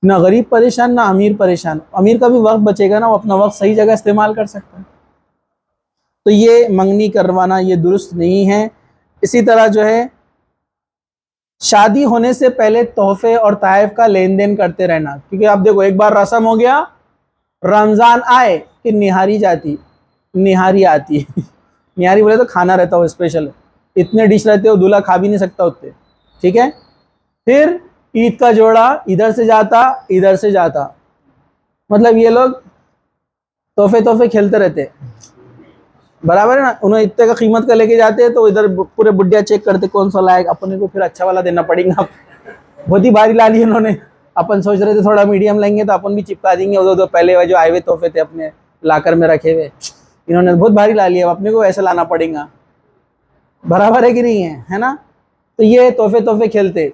نہ غریب پریشان نہ امیر پریشان، امیر کا بھی وقت بچے گا نا، وہ اپنا وقت صحیح جگہ استعمال کر سکتا ہے۔ تو یہ منگنی کروانا یہ درست نہیں ہے۔ اسی طرح جو ہے شادی ہونے سے پہلے تحفے اور تحائف کا لین دین کرتے رہنا، کیونکہ آپ دیکھو ایک بار رسم ہو گیا، رمضان آئے کہ نہاری نہاری آتی ہے نہاری بولے تو کھانا رہتا ہو اسپیشل، اتنے ڈش رہتے ہو دولہا کھا بھی نہیں سکتا اتنے، ٹھیک ہے۔ پھر عید کا جوڑا ادھر سے جاتا، مطلب یہ لوگ تحفے کھیلتے رہتے، برابر ہے نا، انہیں اتنے کا قیمت کا لے کے جاتے ہیں تو ادھر پورے بڈیا چیک کرتے کون سا لائق، اپنے کو پھر اچھا والا دینا پڑے گا، بہت ہی بھاری لا لی انہوں نے۔ اپن سوچ رہے تھے تھوڑا میڈیم لیں گے تو اپن بھی چپکا دیں گے، ادھر پہلے جو آئے ہوئے تحفے تھے اپنے لاکر میں رکھے ہوئے، انہوں نے بہت بھاری لا لیا، اپنے کو ایسا لانا پڑے گا، برابر ہے کہ نہیں ہے نا۔ تو یہ تحفے کھیلتے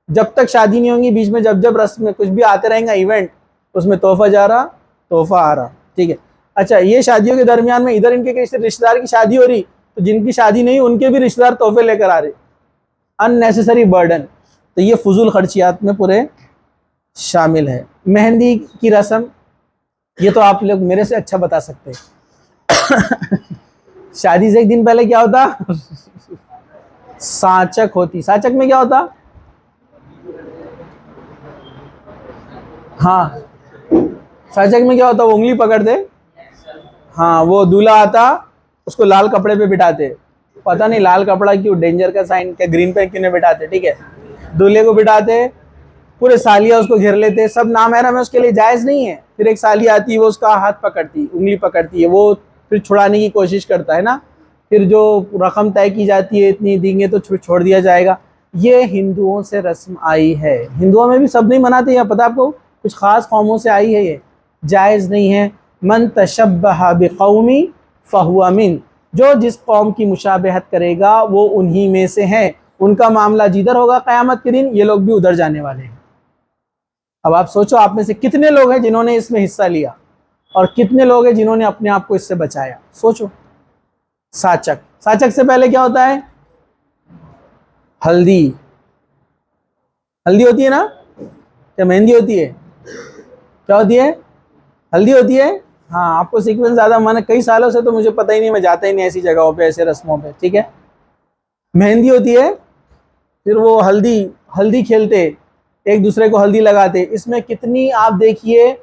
جب تک شادی نہیں ہوں گی، بیچ میں جب رسم میں کچھ بھی آتے رہیں گا ایونٹ، اس میں تحفہ جا رہا تحفہ آ رہا، ٹھیک ہے۔ اچھا یہ شادیوں کے درمیان میں ادھر ان کے کسی رشتہ دار کی شادی ہو رہی تو جن کی شادی نہیں ان کے بھی رشتہ دار تحفے لے کر آ رہے، ان نیسیسری برڈن، تو یہ فضول خرچیات میں پورے شامل ہے۔ مہندی کی رسم یہ تو آپ لوگ میرے سے اچھا بتا سکتے ہیں شادی سے ایک دن پہلے کیا ہوتا؟ سانچک ہوتی، سانچک میں کیا ہوتا؟ ہاں سانچک میں کیا ہوتا؟ وہ انگلی پکڑتے، ہاں وہ دولہا آتا اس کو لال کپڑے پہ بٹھاتے، پتہ نہیں لال کپڑا کیوں، ڈینجر کا سائن کیا، گرین پہ کیوں نہیں بٹھاتے، ٹھیک ہے۔ دولہے کو بٹھاتے، پورے سالیہ اس کو گھیر لیتے، سب نامحرم ہے اس کے لیے جائز نہیں ہے۔ پھر ایک سالیہ آتی ہے وہ اس کا ہاتھ پکڑتی، انگلی پکڑتی ہے، وہ پھر چھڑانے کی کوشش کرتا ہے نا، پھر جو رقم طے کی جاتی ہے اتنی دیں گے تو چھوڑ دیا جائے گا۔ یہ ہندوؤں سے رسم آئی ہے، ہندوؤں میں بھی سب نہیں مناتے، یا پتہ آپ کو کچھ خاص قوموں سے آئی ہے، یہ جائز نہیں ہے۔ من تشبہ بقوم فہو من، جو جس قوم کی مشابہت کرے گا وہ انہی میں سے ہیں، ان کا معاملہ جدھر ہوگا قیامت کے دن یہ لوگ بھی ادھر جانے والے ہیں۔ اب آپ سوچو آپ میں سے کتنے لوگ ہیں جنہوں نے اس میں حصہ لیا اور کتنے لوگ ہیں جنہوں نے اپنے آپ کو اس سے بچایا، سوچو۔ سانچک سے پہلے کیا ہوتا ہے؟ ہلدی ہوتی ہے نا، کیا مہندی ہوتی ہے؟ کیا ہوتی ہے؟ ہلدی ہوتی ہے۔ ہاں آپ کو سیکوینس زیادہ میں نے کئی سالوں سے تو مجھے پتہ ہی نہیں، میں جاتا ہی نہیں ایسی جگہوں پہ ایسے رسموں پہ، ٹھیک ہے۔ مہندی ہوتی ہے، پھر وہ ہلدی کھیلتے، ایک دوسرے کو ہلدی لگاتے، اس میں کتنی آپ دیکھیے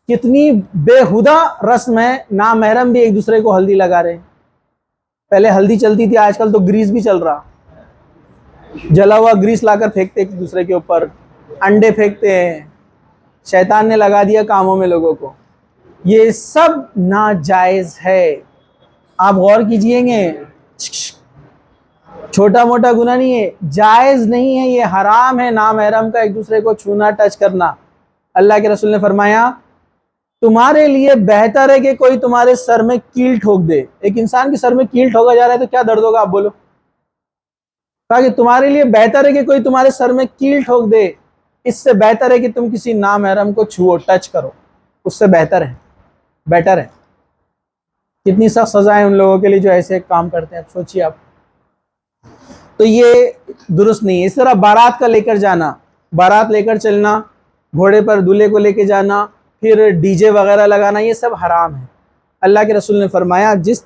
کتنی بےہودہ رسم ہے، نامحرم بھی ایک دوسرے کو ہلدی لگا رہے ہیں۔ پہلے ہلدی چلتی تھی، آج کل تو گریس بھی چل رہا، جلا ہوا گریس لا کر پھینکتے ایک دوسرے کے اوپر، انڈے پھینکتے ہیں، شیطان نے لگا دیا کاموں میں لوگوں کو، یہ سب ناجائز ہے۔ آپ غور کیجئے گے، چھوٹا موٹا گناہ نہیں ہے، جائز نہیں ہے، یہ حرام ہے نامحرم کا ایک دوسرے کو چھونا ٹچ کرنا۔ اللہ کے رسول نے فرمایا تمہارے لیے بہتر ہے کہ کوئی تمہارے سر میں کیل ٹھوک دے۔ ایک انسان کے سر میں کیل ٹھوکا جا رہا ہے تو کیا درد ہوگا، آپ بولو۔ کہا کہ تمہارے لیے بہتر ہے کہ کوئی تمہارے سر میں کیل ٹھوک دے، اس سے بہتر ہے کہ تم کسی نامحرم کو چھوؤ، ٹچ کرو، اس سے بیٹر ہے۔ کتنی سخت سزائیں ان لوگوں کے لیے جو ایسے کام کرتے ہیں، سوچیے آپ۔ تو یہ درست نہیں ہے۔ اس طرح بارات کا لے کر جانا، بارات لے کر چلنا، گھوڑے پر دولہے کو لے کے جانا، پھر ڈی جے وغیرہ لگانا، یہ سب حرام ہے۔ اللہ کے رسول نے فرمایا جس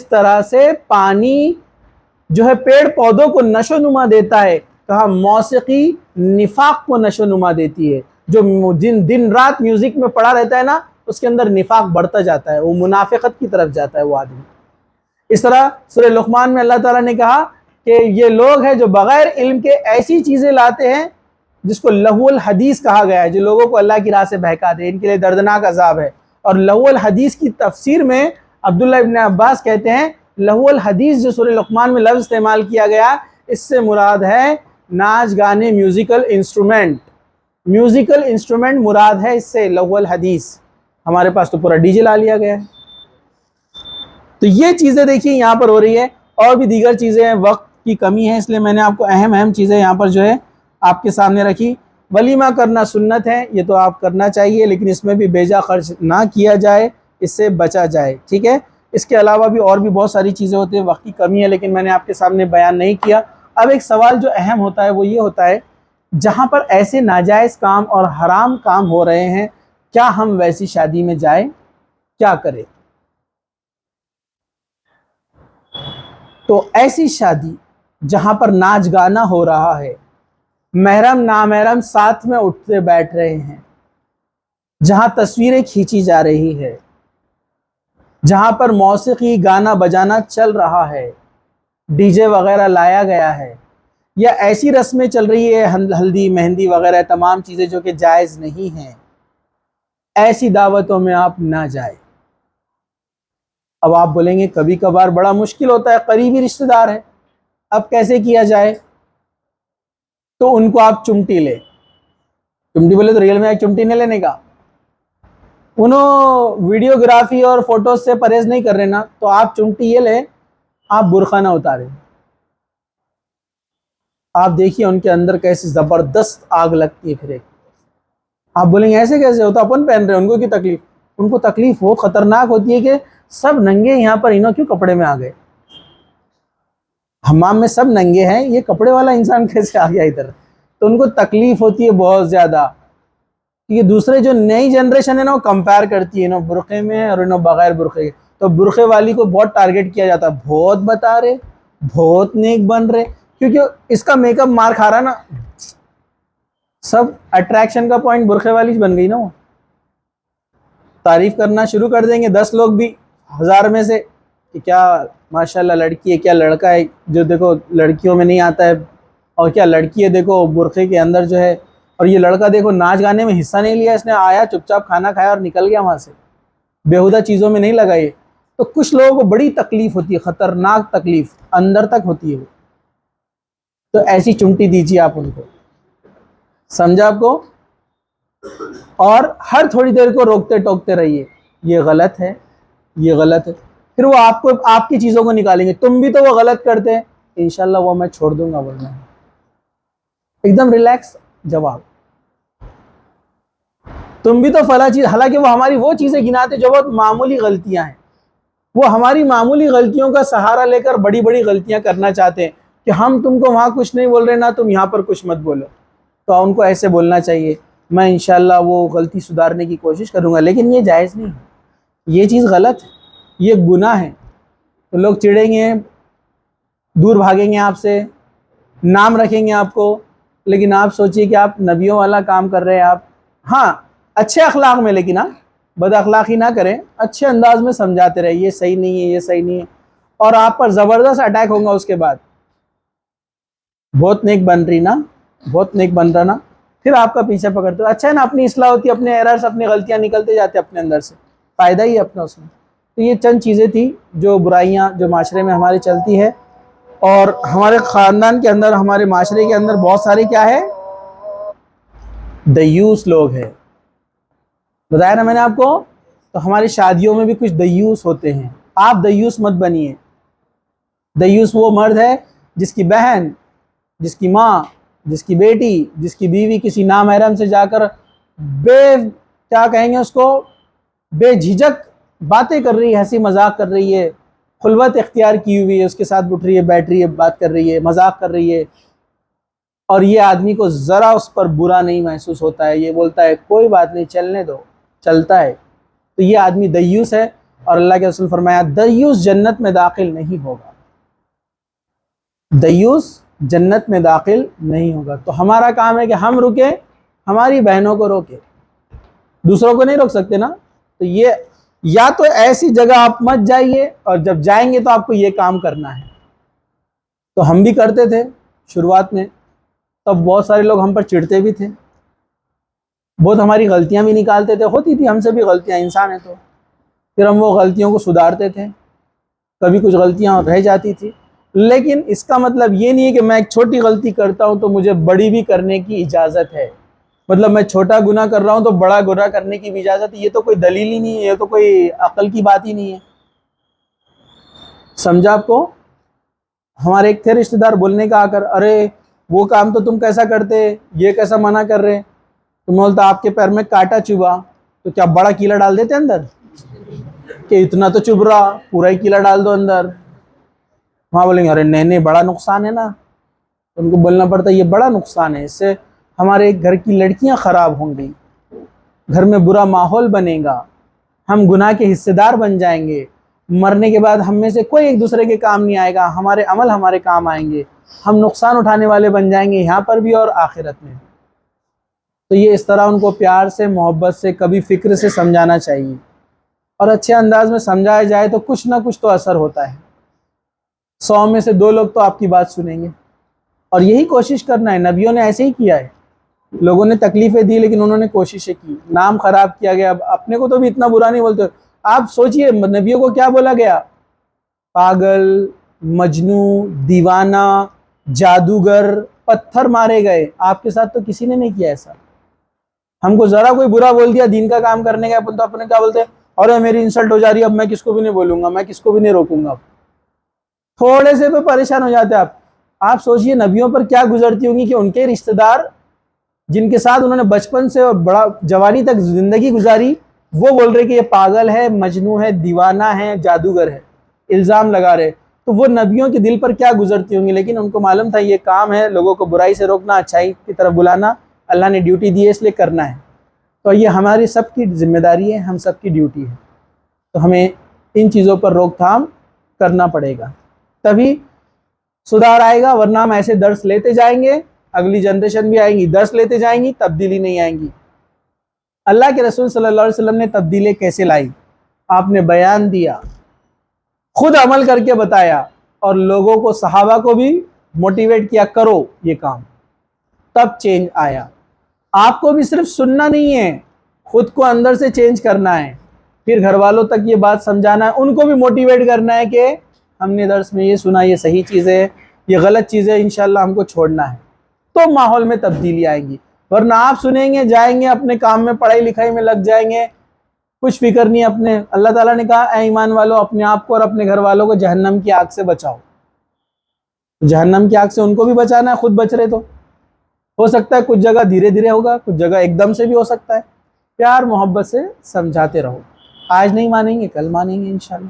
طرح سے پانی جو ہے پیڑ پودوں کو نشو نما دیتا ہے، کہا موسیقی نفاق کو نشو نما دیتی ہے۔ جو دن رات میوزک میں پڑا رہتا ہے نا، اس کے اندر نفاق بڑھتا جاتا ہے، وہ منافقت کی طرف جاتا ہے وہ آدمی۔ اس طرح سورہ لقمان میں اللہ تعالیٰ نے کہا کہ یہ لوگ ہیں جو بغیر علم کے ایسی چیزیں لاتے ہیں جس کو لہو الحدیث کہا گیا ہے، جو لوگوں کو اللہ کی راہ سے بہکاتے ہیں، ان کے لیے دردناک عذاب ہے۔ اور لہو الحدیث کی تفسیر میں عبداللہ ابن عباس کہتے ہیں لہو الحدیث جو سورہ لقمان میں لفظ استعمال کیا گیا، اس سے مراد ہے ناچ گانے، میوزیکل انسٹرومنٹ مراد ہے اس سے لہو الحدیث۔ ہمارے پاس تو پورا ڈی جے لا لیا گیا ہے۔ تو یہ چیزیں دیکھیے یہاں پر ہو رہی ہے، اور بھی دیگر چیزیں ہیں، وقت کی کمی ہے اس لیے میں نے آپ کو اہم چیزیں یہاں پر جو ہے آپ کے سامنے رکھی۔ ولیمہ کرنا سنت ہے، یہ تو آپ کرنا چاہیے، لیکن اس میں بھی بیجا خرچ نہ کیا جائے، اس سے بچا جائے، ٹھیک ہے۔ اس کے علاوہ بھی اور بھی بہت ساری چیزیں ہوتی ہیں، وقت کی کمی ہے لیکن میں نے آپ کے سامنے بیان نہیں کیا۔ اب ایک سوال جو اہم ہوتا ہے وہ یہ ہوتا ہے، جہاں پر ایسے ناجائز کام اور حرام کام ہو رہے ہیں، کیا ہم ویسی شادی میں جائیں؟ کیا کریں؟ تو ایسی شادی جہاں پر ناچ گانا ہو رہا ہے، محرم نامحرم ساتھ میں اٹھتے بیٹھ رہے ہیں، جہاں تصویریں کھینچی جا رہی ہے، جہاں پر موسیقی گانا بجانا چل رہا ہے، ڈی جے وغیرہ لایا گیا ہے، یا ایسی رسمیں چل رہی ہے ہلدی مہندی وغیرہ تمام چیزیں جو کہ جائز نہیں ہیں، ایسی دعوتوں میں آپ نہ جائیں۔ اب آپ بولیں گے کبھی کبھار بڑا مشکل ہوتا ہے، قریبی رشتہ دار ہے، اب کیسے کیا جائے؟ تو ان کو آپ چمٹی لیں۔ چمٹی بولے تو ریئل میں ایک چمٹی نہیں لینے کا، انہوں ویڈیوگرافی اور فوٹوز سے پرہیز نہیں کر رہے نا، تو آپ چمٹی یہ لیں، آپ برقع نہ اتاریں۔ آپ دیکھیے ان کے اندر کیسی زبردست آگ لگتی ہے۔ پھر ایک آپ بولیں گے ایسے کیسے ہوتا، اپن پہن رہے ہیں، ان کو کی تکلیف؟ ان کو تکلیف بہت خطرناک ہوتی ہے کہ سب ننگے یہاں پر، انہوں کیوں کپڑے میں آ گئے؟ حمام میں سب ننگے ہیں، یہ کپڑے والا انسان کیسے آ گیا ادھر؟ تو ان کو تکلیف ہوتی ہے بہت زیادہ، یہ دوسرے جو نئی جنریشن ہے نا وہ کمپیئر کرتی ہے، انہوں برقعے میں اور انہوں بغیر برقعے کے، تو برقعے والی کو بہت ٹارگٹ کیا جاتا ہے، بہت بتا رہے، بہت نیک بن رہے، کیونکہ اس کا میک اپ مار کھا رہا نا، سب اٹریکشن کا پوائنٹ برقعے والی بن گئی نا، وہ تعریف کرنا شروع کر دیں گے 10 لوگ بھی 1000 میں سے کہ کیا ماشاءاللہ لڑکی ہے، کیا لڑکا ہے، جو دیکھو لڑکیوں میں نہیں آتا ہے، اور کیا لڑکی ہے دیکھو برقعے کے اندر جو ہے، اور یہ لڑکا دیکھو ناچ گانے میں حصہ نہیں لیا، اس نے آیا چپ چاپ کھانا کھایا اور نکل گیا وہاں سے، بیہودہ چیزوں میں نہیں لگائے۔ تو کچھ لوگوں کو بڑی تکلیف ہوتی ہے، خطرناک تکلیف اندر تک ہوتی ہے وہ، تو ایسی چمٹی دیجیے آپ ان کو، سمجھا آپ کو؟ اور ہر تھوڑی دیر کو روکتے ٹوکتے رہیے، یہ غلط ہے، یہ غلط ہے، پھر وہ آپ کو آپ کی چیزوں کو نکالیں گے، تم بھی تو وہ غلط کرتے ہیں، انشاءاللہ وہ میں چھوڑ دوں گا، ورنہ ایک دم ریلیکس جواب، تم بھی تو فلاں چیز، حالانکہ وہ ہماری وہ چیزیں گناتے جو بہت معمولی غلطیاں ہیں، وہ ہماری معمولی غلطیوں کا سہارا لے کر بڑی بڑی غلطیاں کرنا چاہتے ہیں کہ ہم تم کو وہاں کچھ نہیں بول رہے نا، تم یہاں پر کچھ مت بولو، تو ان کو ایسے بولنا چاہیے، میں انشاءاللہ وہ غلطی سدھارنے کی کوشش کروں گا، لیکن یہ جائز نہیں ہے، یہ چیز غلط ہے، یہ گناہ ہے، تو لوگ چڑھیں گے، دور بھاگیں گے آپ سے، نام رکھیں گے آپ کو، لیکن آپ سوچئے کہ آپ نبیوں والا کام کر رہے ہیں آپ، ہاں اچھے اخلاق میں، لیکن بد اخلاقی نہ کریں، اچھے انداز میں سمجھاتے رہے یہ صحیح نہیں ہے، یہ صحیح نہیں ہے، اور آپ پر زبردست اٹیک ہوگا اس کے بعد، بہت نیک بن رہی نا، بہت نیک بن رہا نا، پھر آپ کا پیچھے پکڑتے ہو، اچھا ہے نا، اپنی اصلاح ہوتی ہے، اپنے ایررز اپنی غلطیاں نکلتے جاتے اپنے اندر سے، فائدہ ہی ہے اپنا اس میں۔ تو یہ چند چیزیں تھی جو برائیاں جو معاشرے میں ہمارے چلتی ہے، اور ہمارے خاندان کے اندر، ہمارے معاشرے کے اندر بہت سارے کیا ہے، دیوس لوگ ہیں، بتایا نا میں نے آپ کو، تو ہماری شادیوں میں بھی کچھ دیوس ہوتے ہیں، آپ دیوس مت بنیے۔ دیوس وہ مرد ہے جس کی بہن، جس کی ماں، جس کی بیٹی، جس کی بیوی کسی نامحرم سے جا کر کیا کہیں گے اس کو، بے جھجک باتیں کر رہی ہے، ہنسی مذاق کر رہی ہے، خلوت اختیار کی ہوئی ہے، اس کے ساتھ اٹھ رہی ہے، بیٹھ رہی ہے، بات کر رہی ہے، مذاق کر رہی ہے، اور یہ آدمی کو ذرا اس پر برا نہیں محسوس ہوتا ہے، یہ بولتا ہے کوئی بات نہیں، چلنے دو، چلتا ہے، تو یہ آدمی دیوس ہے، اور اللہ کے رسول فرمایا دیوس جنت میں داخل نہیں ہوگا، دیوس جنت میں داخل نہیں ہوگا۔ تو ہمارا کام ہے کہ ہم رکیں، ہماری بہنوں کو روکیں، دوسروں کو نہیں روک سکتے نا، تو یہ یا تو ایسی جگہ آپ مت جائیے، اور جب جائیں گے تو آپ کو یہ کام کرنا ہے۔ تو ہم بھی کرتے تھے شروعات میں، تب بہت سارے لوگ ہم پر چڑھتے بھی تھے، بہت ہماری غلطیاں بھی نکالتے تھے، ہوتی تھی ہم سے بھی غلطیاں، انسان ہیں تو۔ پھر ہم وہ غلطیوں کو سدھارتے تھے، کبھی کچھ غلطیاں رہ جاتی تھی، لیکن اس کا مطلب یہ نہیں ہے کہ میں ایک چھوٹی غلطی کرتا ہوں تو مجھے بڑی بھی کرنے کی اجازت ہے۔ مطلب میں چھوٹا گناہ کر رہا ہوں تو بڑا گناہ کرنے کی بھی اجازت ہے، یہ تو کوئی دلیل ہی نہیں ہے، یہ تو کوئی عقل کی بات ہی نہیں ہے۔ سمجھا آپ کو؟ ہمارے ایک تھے رشتہ دار، بولنے کا آ کر، ارے وہ کام تو تم کیسا کرتے، یہ کیسا منع کر رہے؟ تم بولتا آپ کے پیر میں کانٹا چبھا تو کیا بڑا کیلا ڈال دیتے اندر؟ کہ اتنا تو چبھ رہا، پورا ہی کیلا ڈال دو اندر۔ وہاں بولیں گے ارے نہیں بڑا نقصان ہے نا، ان کو بولنا پڑتا ہے یہ بڑا نقصان ہے، اس سے ہمارے گھر کی لڑکیاں خراب ہوں گی، گھر میں برا ماحول بنے گا، ہم گناہ کے حصے دار بن جائیں گے، مرنے کے بعد ہم میں سے کوئی ایک دوسرے کے کام نہیں آئے گا، ہمارے عمل ہمارے کام آئیں گے، ہم نقصان اٹھانے والے بن جائیں گے یہاں پر بھی اور آخرت میں۔ تو یہ اس طرح ان کو پیار سے، محبت سے، کبھی فکر سے سمجھانا چاہیے، اور اچھے انداز میں سمجھایا جائے تو کچھ نہ کچھ تو اثر ہوتا ہے، 100 میں سے 2 لوگ تو آپ کی بات سنیں گے۔ اور یہی کوشش کرنا ہے، نبیوں نے ایسے ہی کیا ہے، لوگوں نے تکلیفیں دی لیکن انہوں نے کوششیں کی، نام خراب کیا گیا، اب اپنے کو تو بھی اتنا برا نہیں بولتے۔ آپ سوچئے نبیوں کو کیا بولا گیا؟ پاگل، مجنو، دیوانہ، جادوگر، پتھر مارے گئے۔ آپ کے ساتھ تو کسی نے نہیں کیا ایسا۔ ہم کو ذرا کوئی برا بول دیا دین کا کام کرنے کا، تو اپنے کیا بولتے ہیں، اور میری انسلٹ ہو جا رہی ہے، اب میں کس کو بھی نہیں بولوں گا، میں کس کو بھی نہیں روکوں گا۔ تھوڑے سے پہ پریشان ہو جاتے آپ۔ آپ سوچئے نبیوں پر کیا گزرتی ہوں گی کہ ان کے رشتہ دار جن کے ساتھ انہوں نے بچپن سے اور بڑا جوانی تک زندگی گزاری، وہ بول رہے کہ یہ پاگل ہے، مجنون ہے، دیوانہ ہے، جادوگر ہے، الزام لگا رہے، تو وہ نبیوں کے دل پر کیا گزرتی ہوں گی، لیکن ان کو معلوم تھا یہ کام ہے لوگوں کو برائی سے روکنا، اچھائی کی طرف بلانا، اللہ نے ڈیوٹی دی ہے اس لیے کرنا ہے، تو یہ ہماری سب کی ذمہ داری ہے، ہم سب کی ڈیوٹی ہے، تو ہمیں ان چیزوں پر روک تھام کرنا پڑے گا، تبھی سدھار آئے گا، ورنہ ہم ایسے درس لیتے جائیں گے، اگلی جنریشن بھی آئیں گی، درس لیتے جائیں گی، تبدیلی نہیں آئیں گی۔ اللہ کے رسول صلی اللہ علیہ وسلم نے تبدیلی کیسے لائی؟ آپ نے بیان دیا، خود عمل کر کے بتایا، اور لوگوں کو، صحابہ کو بھی موٹیویٹ کیا، کرو یہ کام، تب چینج آیا۔ آپ کو بھی صرف سننا نہیں ہے، خود کو اندر سے چینج کرنا ہے، پھر گھر والوں تک یہ بات سمجھانا ہے، ان کو بھی موٹیویٹ کرنا ہے کہ ہم نے درس میں یہ سنا، یہ صحیح چیز ہے، یہ غلط چیز ہے، انشاءاللہ ہم کو چھوڑنا ہے، تو ماحول میں تبدیلی آئیں گی۔ ورنہ آپ سنیں گے، جائیں گے اپنے کام میں، پڑھائی لکھائی میں لگ جائیں گے، کچھ فکر نہیں اپنے۔ اللہ تعالیٰ نے کہا اے ایمان والو، اپنے آپ کو اور اپنے گھر والوں کو جہنم کی آگ سے بچاؤ۔ جہنم کی آگ سے ان کو بھی بچانا ہے، خود بچ رہے تو ہو سکتا ہے کچھ جگہ دھیرے دھیرے ہوگا، کچھ جگہ ایک دم سے بھی ہو سکتا ہے، پیار محبت سے سمجھاتے رہو، آج نہیں مانیں گے کل مانیں گے انشاءاللہ،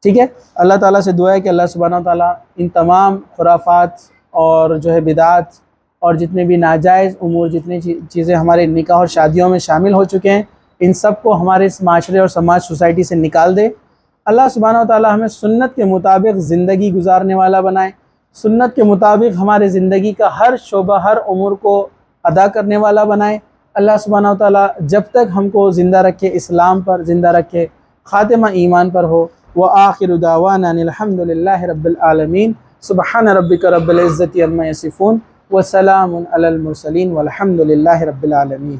ٹھیک ہے؟ اللہ تعالیٰ سے دعا ہے کہ اللہ سبحانہ وتعالیٰ ان تمام خرافات اور جو ہے بدعات اور جتنے بھی ناجائز امور، جتنی چیزیں ہمارے نکاح اور شادیوں میں شامل ہو چکے ہیں، ان سب کو ہمارے اس معاشرے اور سماج سوسائٹی سے نکال دے۔ اللہ سبحانہ وتعالیٰ ہمیں سنت کے مطابق زندگی گزارنے والا بنائے، سنت کے مطابق ہمارے زندگی کا ہر شعبہ، ہر امور کو ادا کرنے والا بنائے۔ اللہ سبحانہ وتعالیٰ جب تک ہم کو زندہ رکھے، اسلام پر زندہ رکھے، خاتمہ ایمان پر ہو۔ وآخر دعوانا ان الحمد للہ رب العالمین۔ سبحان ربک رب العزة عما یصفون وسلام علی المرسلین والحمد للہ رب العالمین۔